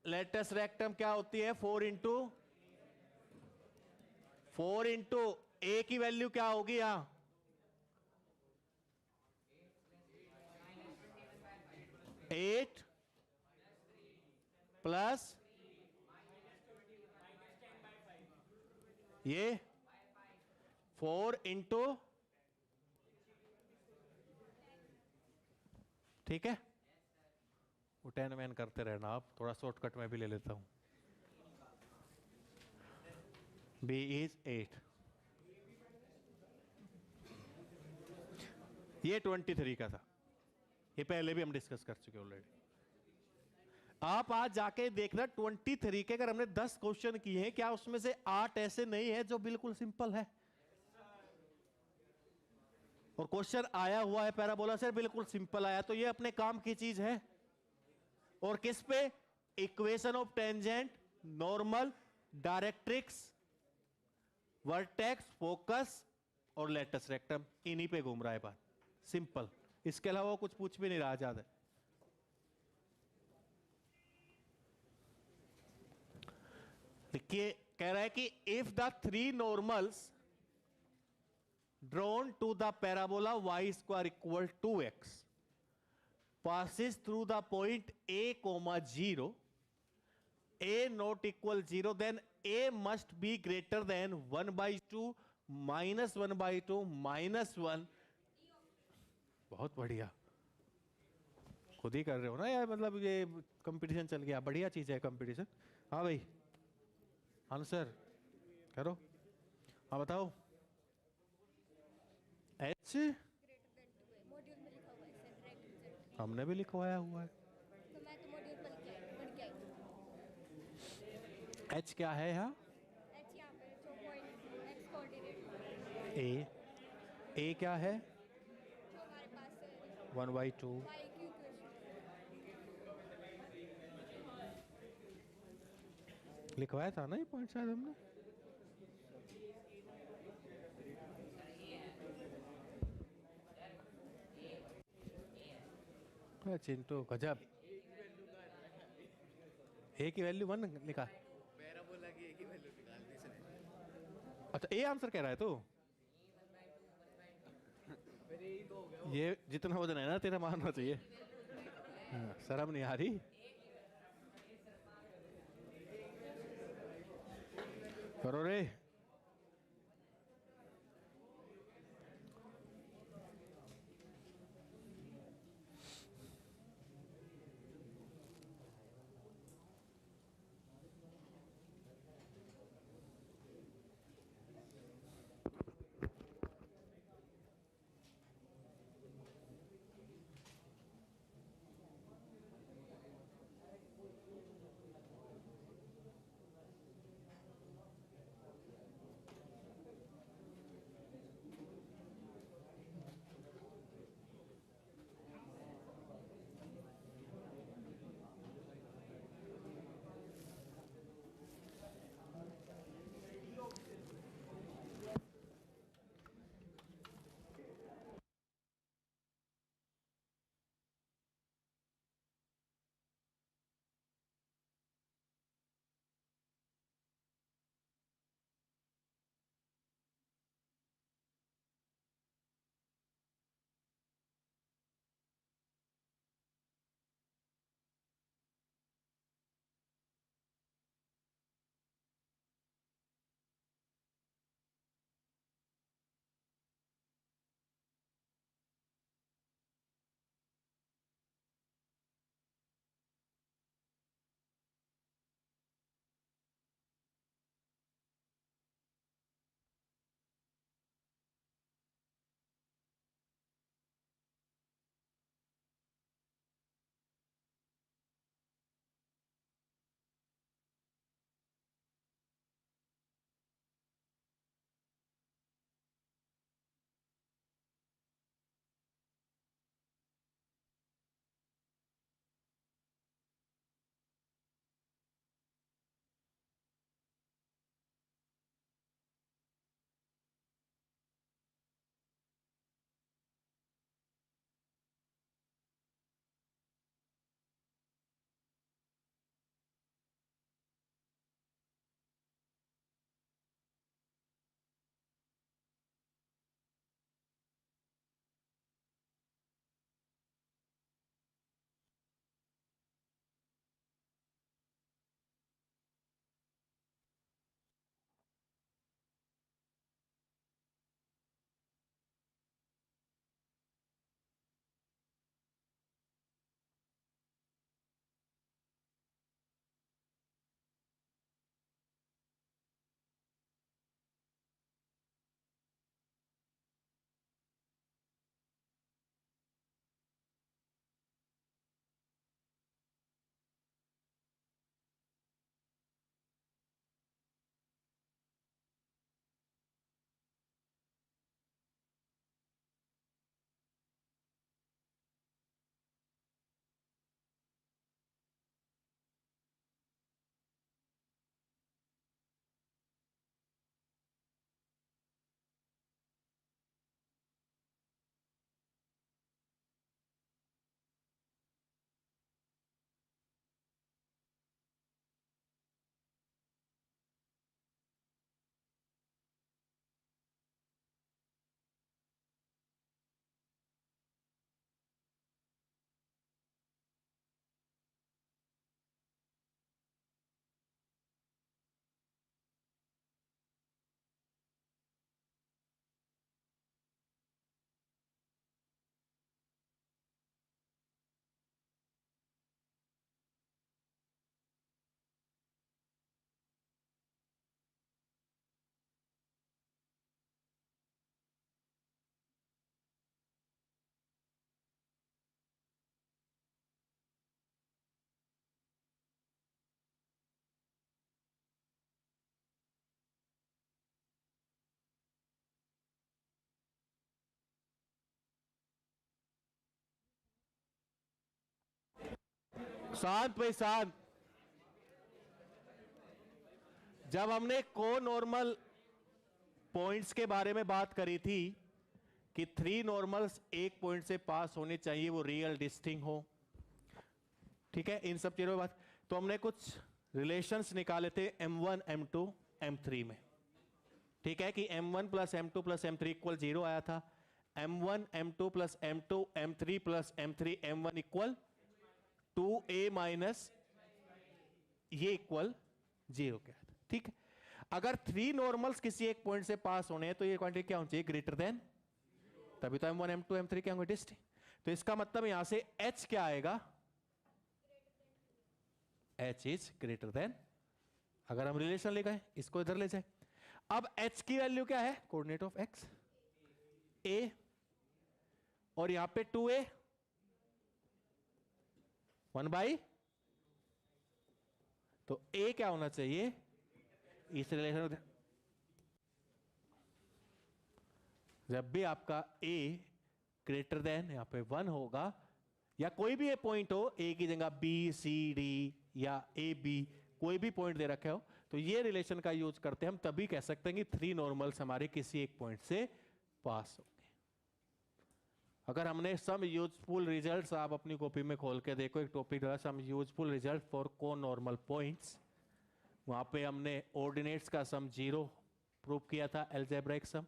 लेटेस्ट रेक्टम क्या होती है, 4 इंटू ए की वैल्यू क्या होगी यहां, 8 प्लस ये 4 इंटू, ठीक है। वो 10 मैन करते रहना, आप थोड़ा शॉर्टकट में भी ले लेता हूं। B is 8, ये 23 का था, ये पहले भी हम डिस्कस कर चुके ऑलरेडी। आप आज जाके देखना 23 के अगर हमने 10 क्वेश्चन किए हैं, क्या उसमें से 8 ऐसे नहीं है जो बिल्कुल सिंपल है, और क्वेश्चन आया हुआ है पैराबोला से बिल्कुल सिंपल आया, तो ये अपने काम की चीज है। और किस पे, equation of tangent, normal, directrix, vertex, focus और लेटेस्ट रेक्टम, इन्हीं पे घूम रहा है बात, सिंपल। इसके अलावा कुछ पूछ भी नहीं रहा ज्यादा। देखिए कह रहा है कि if the 3 normals drawn to the parabola y square equal to x passes through the point a comma 0, a not equal 0, then a must be greater than 1/2 minus 1/2 minus 1। बहुत बढ़िया, खुद ही कर रहे हो ना यार, मतलब ये कंपटीशन चल गया, बढ़िया चीज है कंपटीशन। हाँ भाई आंसर करो, हाँ बताओ। H मॉड्यूल में लिखा हुआ है सेट राइट। हमने भी लिखवाया हुआ है। तो मैं तो मॉड्यूल पढ़ के आई। H क्या है यहाँ, एच यहाँ पे जो पॉइंट एक्स कोऑर्डिनेट A क्या है, जो हमारे पास है 1/2। y की इक्वेशन। लिखवाया था ना ये पॉइंट शायद हमने। चिंटू गजब, ए की वैल्यू 1 लिखा, पैराबोला की एक ही वैल्यू निकाल दी इसने। अच्छा ए आंसर कह रहा है तू। ये जितना वजन है ना तेरा मानना चाहिए। शर्म नहीं आ रही। करो रे। शांत भाई शांत। जब हमने को नॉर्मल पॉइंट्स के बारे में बात करी थी कि 3 नॉर्मल्स एक पॉइंट से पास होने चाहिए, वो रियल डिस्टिंग हो, ठीक है, इन सब चीजों में बात, तो हमने कुछ रिलेशंस निकाले थे m1 m2 m3 में, ठीक है, कि m1 plus m2 plus m3 equal 0 आया था, m1 m2 plus m2 m3 plus m3 m1 equal 2a minus ये इक्वल 0 क्या था, ठीक है। अगर 3 नॉर्मल्स किसी एक पॉइंट से पास होने हैं तो ये क्वांटिटी क्या होनी चाहिए, ग्रेटर देन, तभी तो M1 M2 M3 क्या होंगे, डिस्टिंक्ट। तो इसका मतलब यहां से H क्या आएगा, H इज ग्रेटर देन, अगर हम रिलेशन ले गए इसको इधर ले जाए। अब H की वैल्यू क्या है, कोऑर्डिनेट ऑफ X A, और यहां पे 2A 1/, तो A क्या होना चाहिए इस रिलेशन, जब भी आपका A ग्रेटर देन यहां पे 1 होगा, या कोई भी पॉइंट हो A की जगह B C D या AB, कोई भी पॉइंट दे रखे हो, तो ये रिलेशन का यूज करते हैं हम, तभी कह सकते हैं कि 3 नॉर्मल्स हमारे किसी एक पॉइंट से पास होंगे। अगर हमने सम यूजफुल रिजल्ट्स, आप अपनी कॉपी में खोल के देखो, एक टॉपिक था सम यूजफुल रिजल्ट फॉर को नॉर्मल पॉइंट्स, वहां पे हमने ऑर्डिनेट्स का सम 0 प्रूव किया था, अलजेब्रिक सम,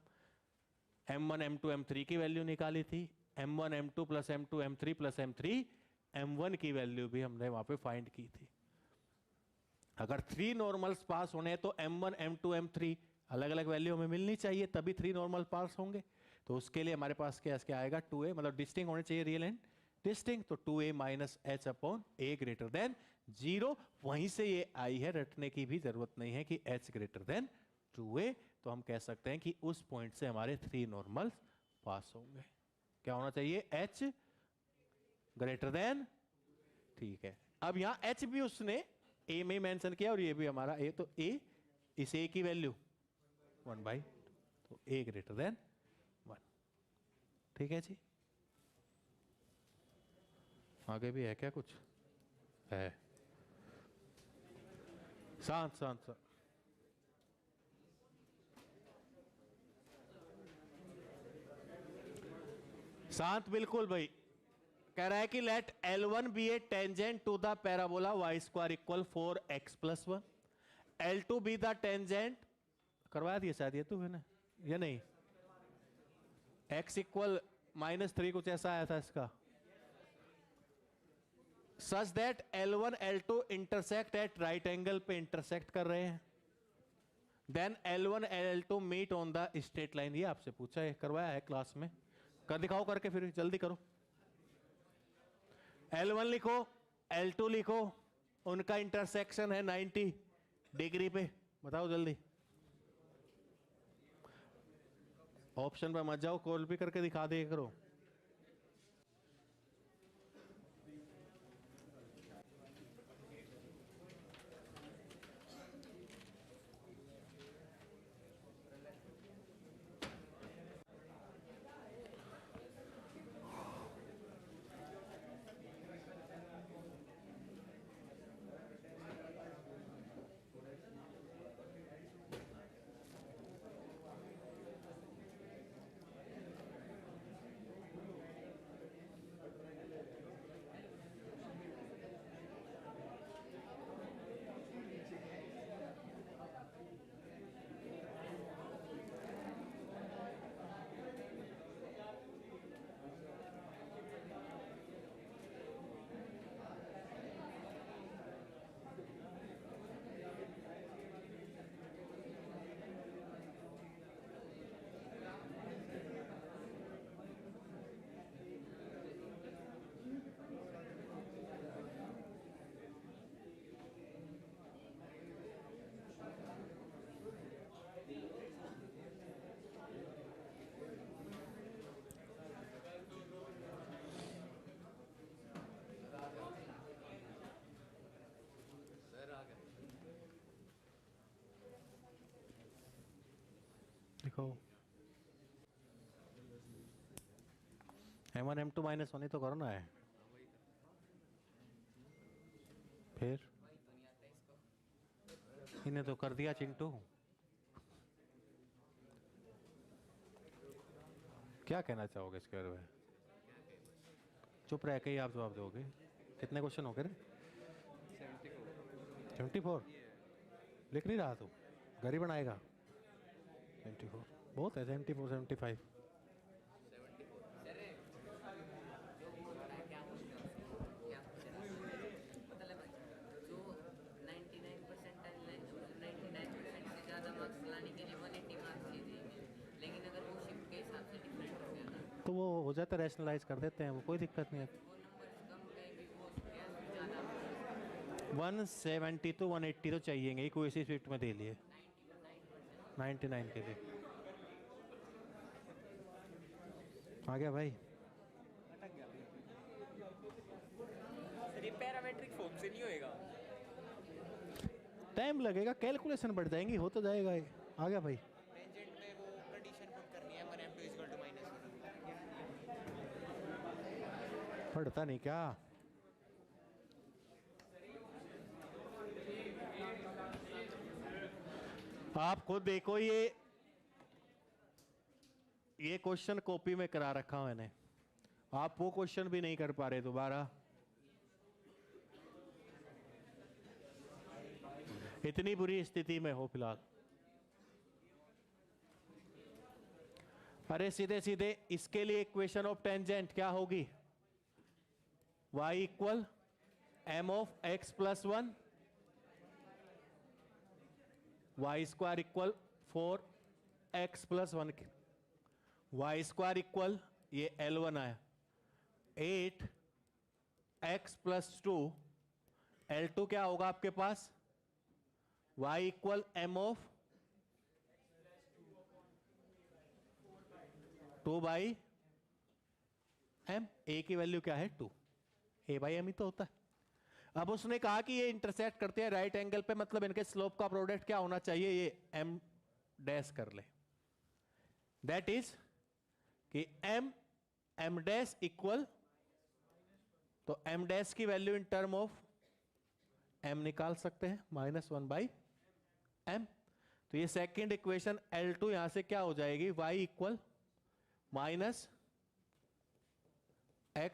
M1 M2 M3 की वैल्यू निकाली थी, M1 M2 plus M2 M3 plus M3 M1 की वैल्यू भी हमने वहां पे फाइंड की थी। अगर 3 नॉर्मल्स पास होने तो M1 M2 M3 अलग अलग वैल्यू हमें मिलनी चाहिए, तभी 3 नॉर्मल पास होंगे। तो उसके लिए हमारे पास क्या आएगा, 2A, मतलब डिस्टिंक्ट होने चाहिए रियल एंड डिस्टिंक्ट, तो 2A minus H upon A greater than 0। वहीं से ये आई है, रटने की भी जरूरत नहीं है कि H ग्रेटर देन 2A, तो हम कह सकते हैं कि उस पॉइंट से हमारे 3 नॉर्मल्स पास होंगे। क्या होना चाहिए, H ग्रेटर देन, ठीक है। अब यहां H भी उसने A में मेंशन किया और ये भी हमारा A, तो A, इस A की वैल्यू 1/, तो A ग्रेटर देन 1, ठीक है जी। आगे भी है क्या कुछ, है, शांत शांत शांत। शांत बिल्कुल भाई। कह रहा है कि let L1 be a tangent to the parabola y square equal 4x plus 1, L2 be the tangent, करवा दिया शायद ये तो है ना, ये नहीं, x इक्वल -3 कुछ ऐसा आया था इसका, such that L1 L2 intersect at right angle पे इंटरसेक्ट कर रहे हैं, then L1 L2 meet on the straight line. ये आपसे पूछा है, करवाया है क्लास में, कर दिखाओ करके, फिर जल्दी करो। L1 लिखो, L2 लिखो, उनका इंटरसेक्शन है 90 डिग्री पे, बताओ जल्दी। ऑप्शन पे मत जाओ, कॉल भी करके दिखा दिया करो। देखो M1 M2 माइनस 1 ही तो करना है, फिर इन्हें तो कर दिया चिंटू। क्या कहना चाहोगे इसके बारे में, चुप रह के ही आप जवाब दोगे। कितने क्वेश्चन हो गए रे, 74 लिख नहीं रहा तू, घर ही बनाएगा। 74 बहुत है, 74 75। जो 99% से ज़्यादा तो वो हो जाता है, रैशनलाइज कर देते हैं, वो कोई दिक्कत नहीं है। 170 तो 180 तो चाहिए, कोई इसी स्विफ्ट में दे लिए 99 के लिए। आ गया भाई। सर ये पैरामेट्रिक फॉर्म से नहीं होएगा? टाइम लगेगा, कैलकुलेशन बढ़ जाएंगी, हो तो जाएगा ये। आ गया भाई। टेंजेंट में वो कंडीशन पुट करनी है 1m2 = -1। पढ़ता नहीं क्या? आप खुद देखो, ये क्वेश्चन कॉपी में करा रखा मैंने, आप वो क्वेश्चन भी नहीं कर पा रहे दोबारा। इतनी बुरी स्थिति में हो फिलहाल। अरे सीधे सीधे इसके लिए इक्वेशन ऑफ टेंजेंट क्या होगी? y equal m of x plus 1 y square equal 4x plus 1 y square equal ये L1 आया 8x प्लस 2 L2 क्या होगा आपके पास? y equal m of 2/m। a की वैल्यू क्या है? 2। a/m ही तो होता है। अब उसने कहा कि ये इंटरसेक्ट करते हैं राइट एंगल पे, मतलब इनके स्लोप का प्रोडक्ट क्या होना चाहिए? ये m डैश कर ले, दैट इज कि m डैश इक्वल, तो m डैश की value in term of m निकाल सकते हैं -1/m। तो ये सेकंड इक्वेशन L2 यहां से क्या हो जाएगी? y equal -x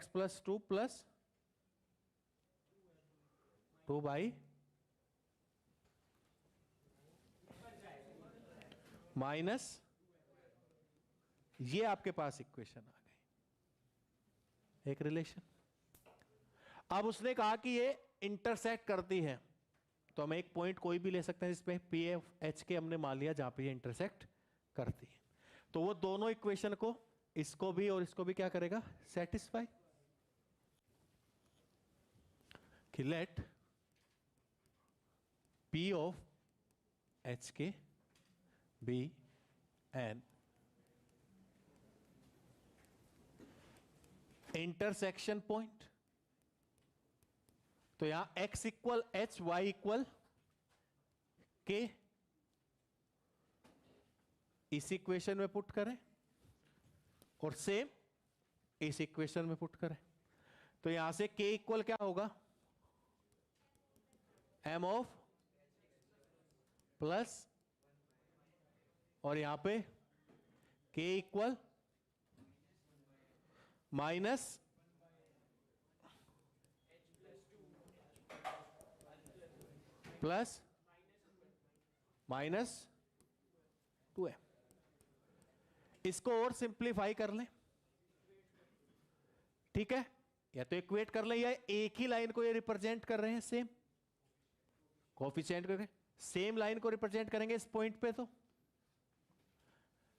plus 2 plus 2/, minus ये आपके पास इक्वेशन आ गई, एक रिलेशन। अब उसने कहा कि ये इंटरसेक्ट करती है, तो हम एक पॉइंट कोई भी ले सकते हैं जिसपे PF के हमने मान लिया जहां पे ये इंटरसेक्ट करती है। तो वो दोनों इक्वेशन को, इसको भी और इसको भी क्या करेगा? सेटिस्फाई। कि let P of HK be an intersection point. तो यहां x equal h, y equal k इस इक्वेशन में पुट करें और सेम इस इक्वेशन में पुट करें। तो यहां से k इक्वल क्या होगा? m ऑफ प्लस, और यहां पे k equal minus plus -2m। इसको और सिंप्लीफाई कर लें, ठीक है, या तो इक्वेट कर लें या एक ही लाइन को ये रिप्रेजेंट कर रहे हैं, सेम कोफिशिएंट करके सेम लाइन को रिप्रेजेंट करेंगे इस पॉइंट पे। तो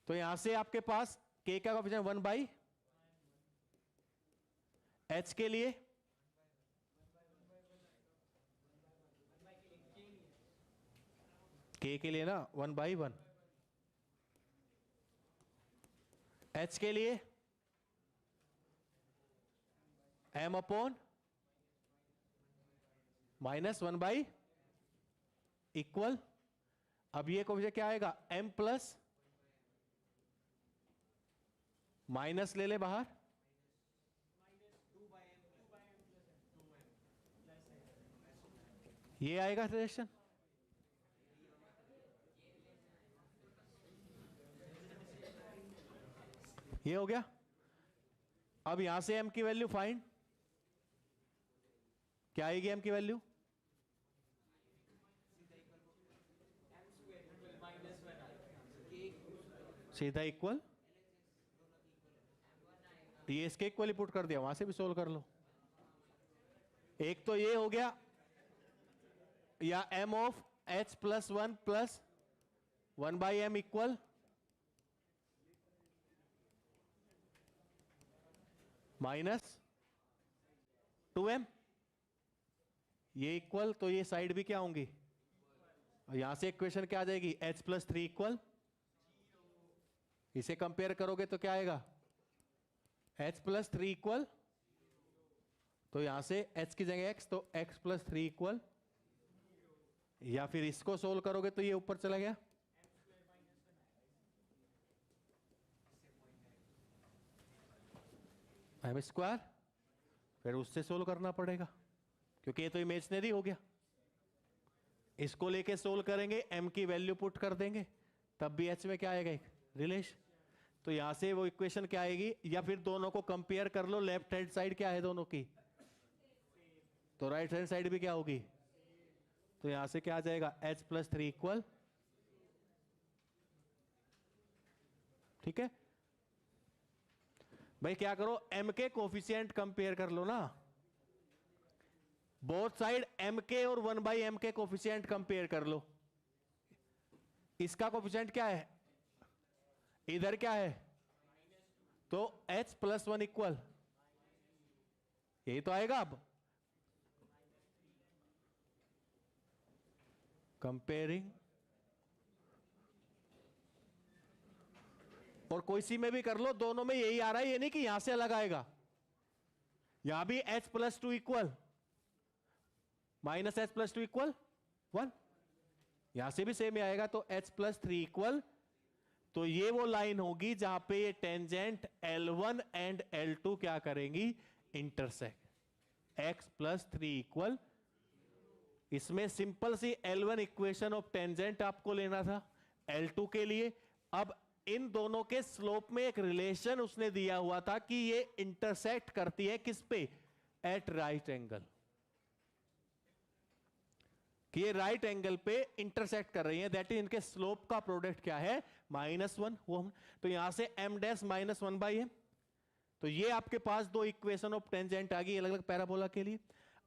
यहां से आपके पास k का कोफिशिएंट 1/h के लिए k के लिए ना 1/1, h के लिए m अपॉन -1/, इक्वल, अब ये कोफिशिएंट क्या आएगा? m प्लस, माइनस ले ले बाहर, ये आएगा रिलेशन। ये हो गया। अब यहां से m की वैल्यू फाइंड, क्या आएगी m की वैल्यू? सीधा इक्वल, ये इसके इक्वल ही पुट कर दिया, वहां से भी सोल्व कर लो। एक तो ये हो गया, या m of h plus 1 plus 1/m equal -2m, ये इक्वल, तो ये साइड भी क्या होंगी, और यहां से इक्वेशन क्या आ जाएगी, h+3 इक्वल, इसे कंपेयर करोगे तो क्या आएगा, h+3 इक्वल, तो यहां से h की जगह x, तो x+3 इक्वल, या फिर इसको सोल्व करोगे तो ये ऊपर चला गया, m स्क्वायर, फिर उससे सोल्व करना पड़ेगा क्योंकि ये तो इमेजिनरी हो गया। इसको लेके सोल्व करेंगे, m की वैल्यू पुट कर देंगे, तब भी h में क्या आएगा, एक रिलेशन। तो यहां से वो इक्वेशन क्या आएगी, या फिर दोनों को कंपेयर कर लो, लेफ्ट हैंड साइड क्या है दोनों की, तो राइट हैंड साइड भी क्या होगी, तो यहां से क्या आ जाएगा, h+3 इक्वल, ठीक है भाई। क्या करो, m के कोफिशिएंट कंपेयर कर लो ना, बोथ साइड m के और 1/m के कोफिशिएंट कंपेयर कर लो। इसका कोफिशिएंट क्या है, इधर क्या है, तो h+1 इक्वल, यही तो आएगा। अब कंपेयरिंग, और कोई सी में भी कर लो, दोनों में यही आ रहा है, ये नहीं कि यहां से अलग आएगा। यहां भी h+2 इक्वल, -h+2 इक्वल 1, यहां से भी सेम ही आएगा, तो h+3 इक्वल, तो ये वो लाइन होगी जहां पे ये टेंजेंट L1 एंड L2 क्या करेंगी, इंटरसेक्ट, x+3 इक्वल। इसमें सिंपल सी L1 इक्वेशन ऑफ टेंजेंट आपको लेना था L2 के लिए। अब इन दोनों के स्लोप में एक रिलेशन उसने दिया हुआ था कि ये इंटरसेक्ट करती है किस पे, एट राइट एंगल, कि ये राइट एंगल पे इंटरसेक्ट कर रही है, दैट इज इनके स्लोप का प्रोडक्ट क्या है, -1, वो हम, तो यहां से m डैश -1/m, तो ये आपके पास दो इक्वेशन ऑफ टेंजेंट आ गई अलग अलग पैराबोला के लिए।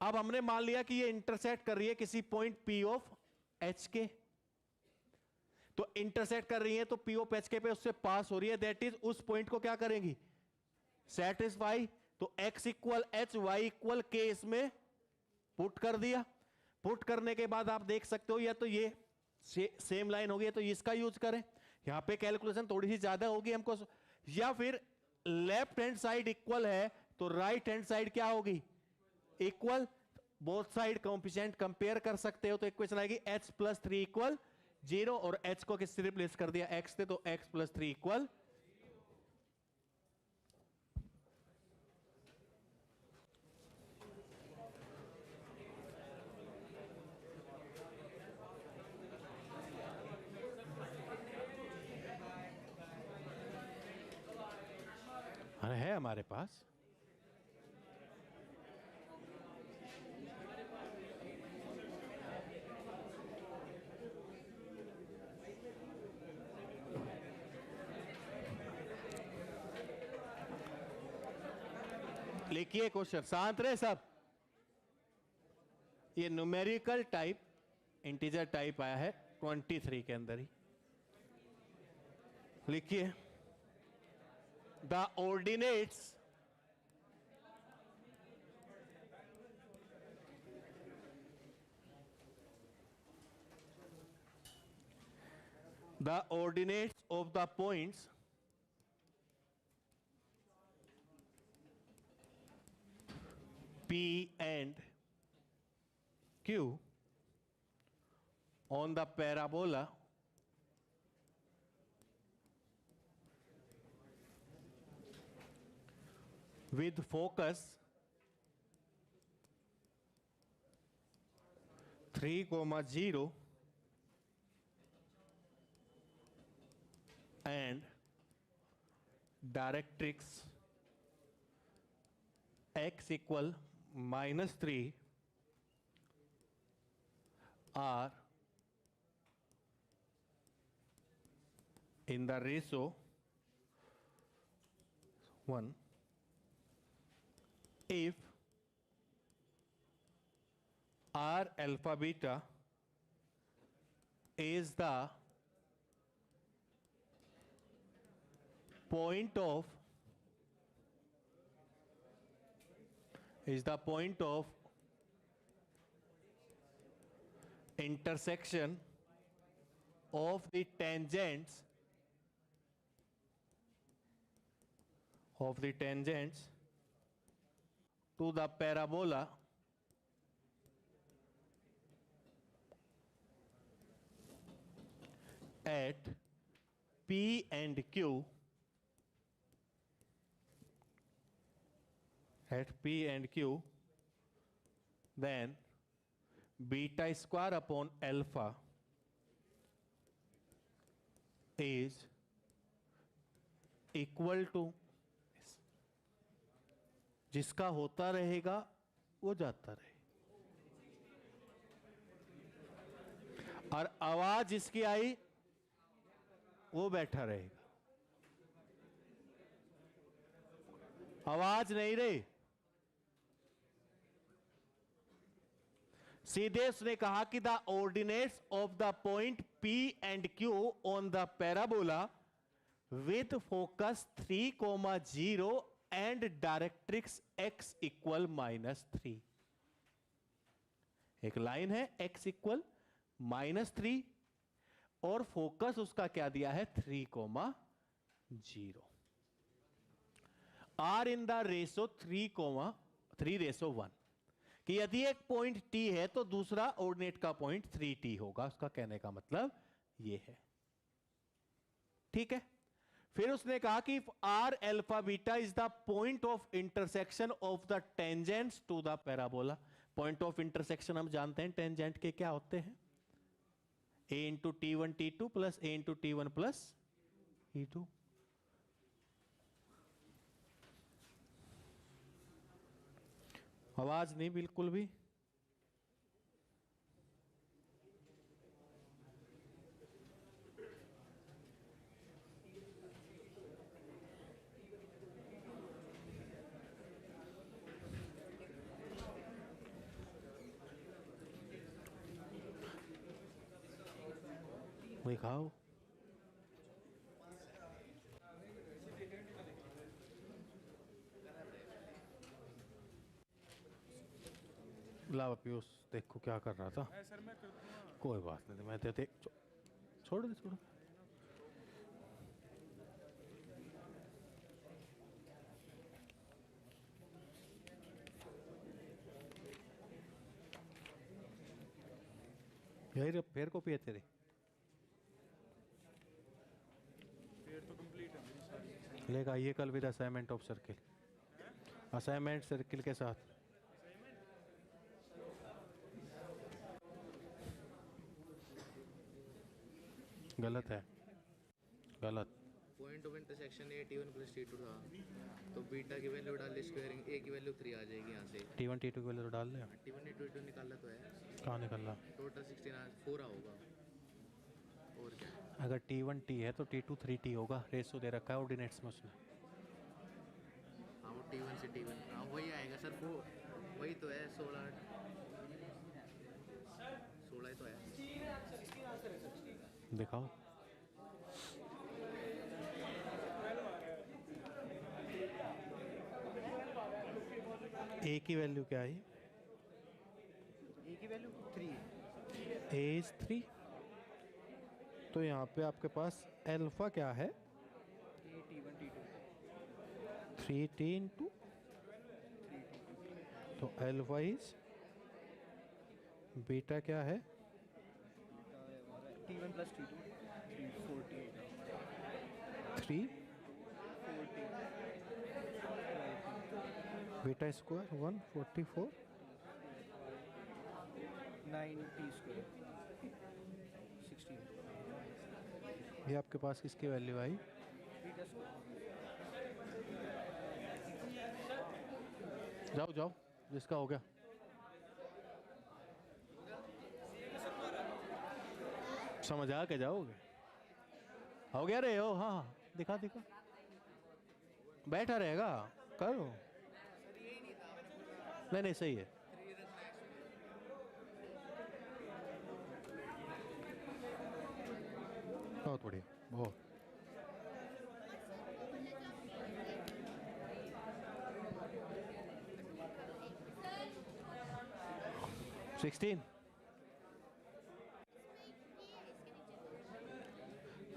अब हमने मान लिया कि ये इंटरसेक्ट कर रही है किसी पॉइंट P ऑफ H के, तो इंटरसेक्ट कर रही है तो P ऑफ H के पे उससे पास हो रही है, दैट इज उस पॉइंट को क्या करेंगी, सेटिस्फाई। तो x equal h, y equal k इसमें पुट कर दिया। पुट करने के बाद आप देख सकते हो या तो ये सेम लाइन होगी, तो इसका यूज करें, यहां पे कैलकुलेशन थोड़ी सी ज्यादा होगी हमको, या फिर लेफ्ट हैंड साइड इक्वल है तो राइट हैंड साइड क्या होगी, equal. Both side coefficient compare कर सकते हो, तो इक्वेशन आएगी h+3 इक्वल 0, और h को किससे रिप्लेस कर दिया, x से, तो x+3 इक्वल, है हमारे पास। लिखिए क्वेश्चन, शांत रहे सब। ये न्यूमेरिकल टाइप, इंटीजर टाइप आया है 23 के अंदर ही। लिखिए, the ordinates of the points P and Q on the parabola with focus 3,0 and directrix x equal -3 are in the ratio 1 if R alpha beta is the point of is the point of intersection of the tangents to the parabola at P and Q then beta square upon alpha is equal to, जिसका होता रहेगा वो जाता रहे, और आवाज जिसकी आई वो बैठा रहेगा। आवाज नहीं रही। सीधे उसने कहा कि the ordinates of the point P and Q on the parabola with focus 3,0 and directrix x equal -3। एक लाइन है x इक्वल -3 और फोकस उसका क्या दिया है 3,0 आर इन द रेशो 3:1 कि यदि एक पॉइंट T है तो दूसरा ऑर्डिनेट का पॉइंट 3T होगा। उसका कहने का मतलब ये है, ठीक है। फिर उसने कहा कि r alpha beta is the point of intersection of the tangents to the parabola. Point of intersection हम जानते हैं टेंजेंट के क्या होते हैं, a into T1 T2 plus a into T1 plus E2। आवाज नहीं बिल्कुल भी। दिखाओ लाओ पीयूष, देखो क्या कर रहा था। कोई बात नहीं, मैं देते छोड़ दे छोड़। यही पैर को पिए तेरे लेगा ये कल with assignment of circle, assignment circle के साथ। गलत है, गलत। Point of intersection A T1 plus T2 था, तो बीटा की वैल्यू डाल ली, स्क्वायरिंग ए की वैल्यू 3 आ जाएगी यहाँ से। T1 T2 की वैल्यू डाल ले। T1 T2 निकाला तो है, कहाँ निकल रहा? टोटल 16 होगा। और क्या, अगर T1 T है तो T2 3T होगा, रेशो दे रखा है ऑर्डिनेट्स में उसने। हाँ वो T1 से T1, हाँ वही आएगा सर, वो वही तो है 16 ही तो है। दिखाओ ए की वैल्यू क्या है? ए की वैल्यू 3 है। ए इज 3, तो यहाँ पे आपके पास अल्फा क्या है? ए T1 T2 3T इंटू, तो अल्फा इज बीटा क्या है? T1 plus T2 340 3 beta square 144 9T square 16 ये आपके पास किसकी वैल्यू आई? Beta square. जाओ जाओ, जिसका हो गया। समझ आ के जाओगे? हो गया रे हो? हाँ हाँ, दिखा दिखा, बैठा रहेगा, करो। नहीं नहीं सही है। बहुत बढ़िया, बहुत। 16।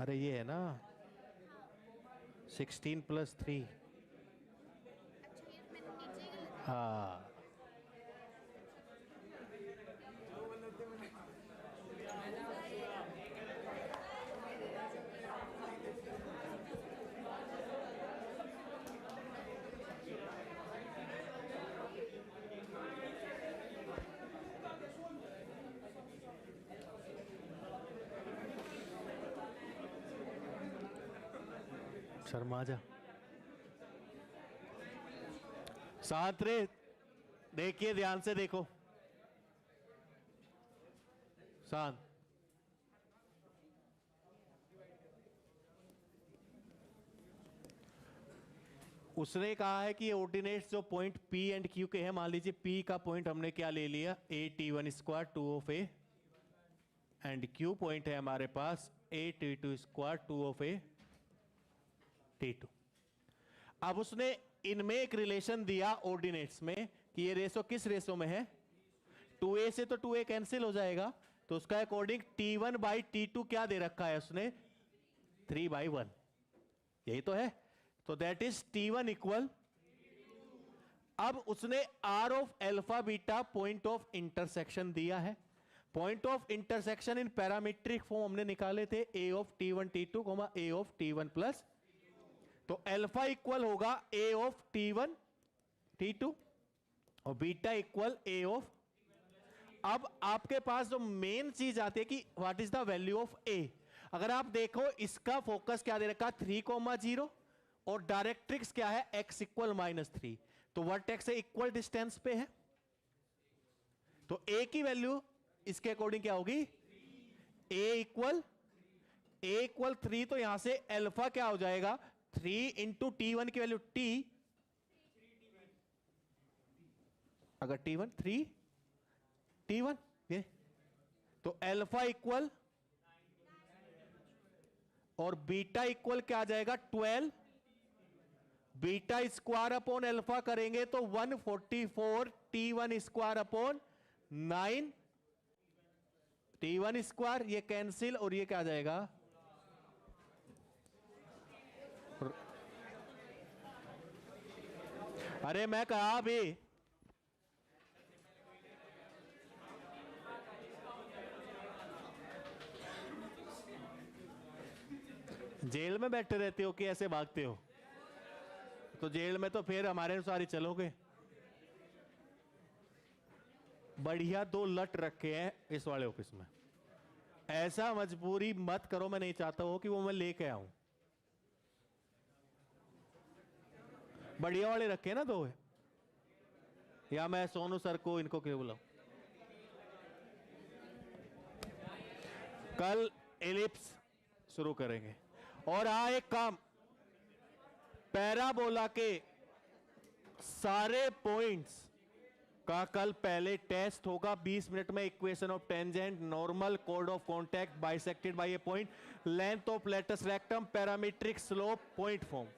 अरे ये है ना 16 + 3। हाँ शर्मा जा शांत रे, देखिए ध्यान से देखो, शांत। उसने कहा है कि ऑर्डिनेट्स जो पॉइंट P एंड Q के हैं, मान लीजिए P का पॉइंट हमने क्या ले लिया, AT1² 2 of A, and Q point है हमारे पास AT2² 2 ऑफ A T2। अब उसने इनमें एक रिलेशन दिया ऑर्डिनेट्स में कि ये रेशो किस रेशो में है, 2A से तो 2A कैंसिल हो जाएगा, तो उसका अकॉर्डिंग T1/T2 क्या दे रखा है उसने, 3/1, यही तो है। तो दैट इज T1 इक्वल, अब उसने R of alpha beta point of intersection दिया है। Point of intersection in parametric form हमने निकाले थे, A of T1 T2, A of T1 plus, तो अल्फा इक्वल होगा A ऑफ T1 T2 और बीटा इक्वल A ऑफ। अब आपके पास जो मेन चीज आती है कि what is the value of A। अगर आप देखो इसका फोकस क्या दे रखा, 3,0 और डायरेक्ट्रिक्स क्या है, x इक्वल -3, तो वर्टेक्स से इक्वल डिस्टेंस पे है, तो A की वैल्यू इसके अकॉर्डिंग क्या होगी, A इक्वल 3, तो यहां से अल्फा क्या हो जाएगा, 3 इंटू T1 की वैल्यू T, अगर T1 3 T1 ये, तो अल्फा इक्वल और बीटा इक्वल क्या आ जाएगा 12, बीटा स्क्वायर अपॉन अल्फा करेंगे तो 144, T1 square upon 9, T1 square ये कैंसिल और ये क्या आ जाएगा, अरे मैं कहा भी जेल में बैठे रहते हो कि ऐसे भागते हो, तो जेल में तो फिर हमारे अनुसार ही चलोगे। बढ़िया 2 लट रखे हैं इस वाले ऑफिस में, ऐसा मजबूरी मत करो, मैं नहीं चाहता हूं कि वो मैं लेके आऊं। बढ़िया वाले रखे हैं ना 2, या मैं सोनू सर को इनको क्यों बुलाऊं। कल एलिप्स शुरू करेंगे, और एक काम, पैराबोला के सारे पॉइंट्स का कल पहले टेस्ट होगा 20 मिनट में, इक्वेशन ऑफ टेंजेंट, नॉर्मल, कोड of contact, bisected by a point, length of latus rectum, parametric slope, point form.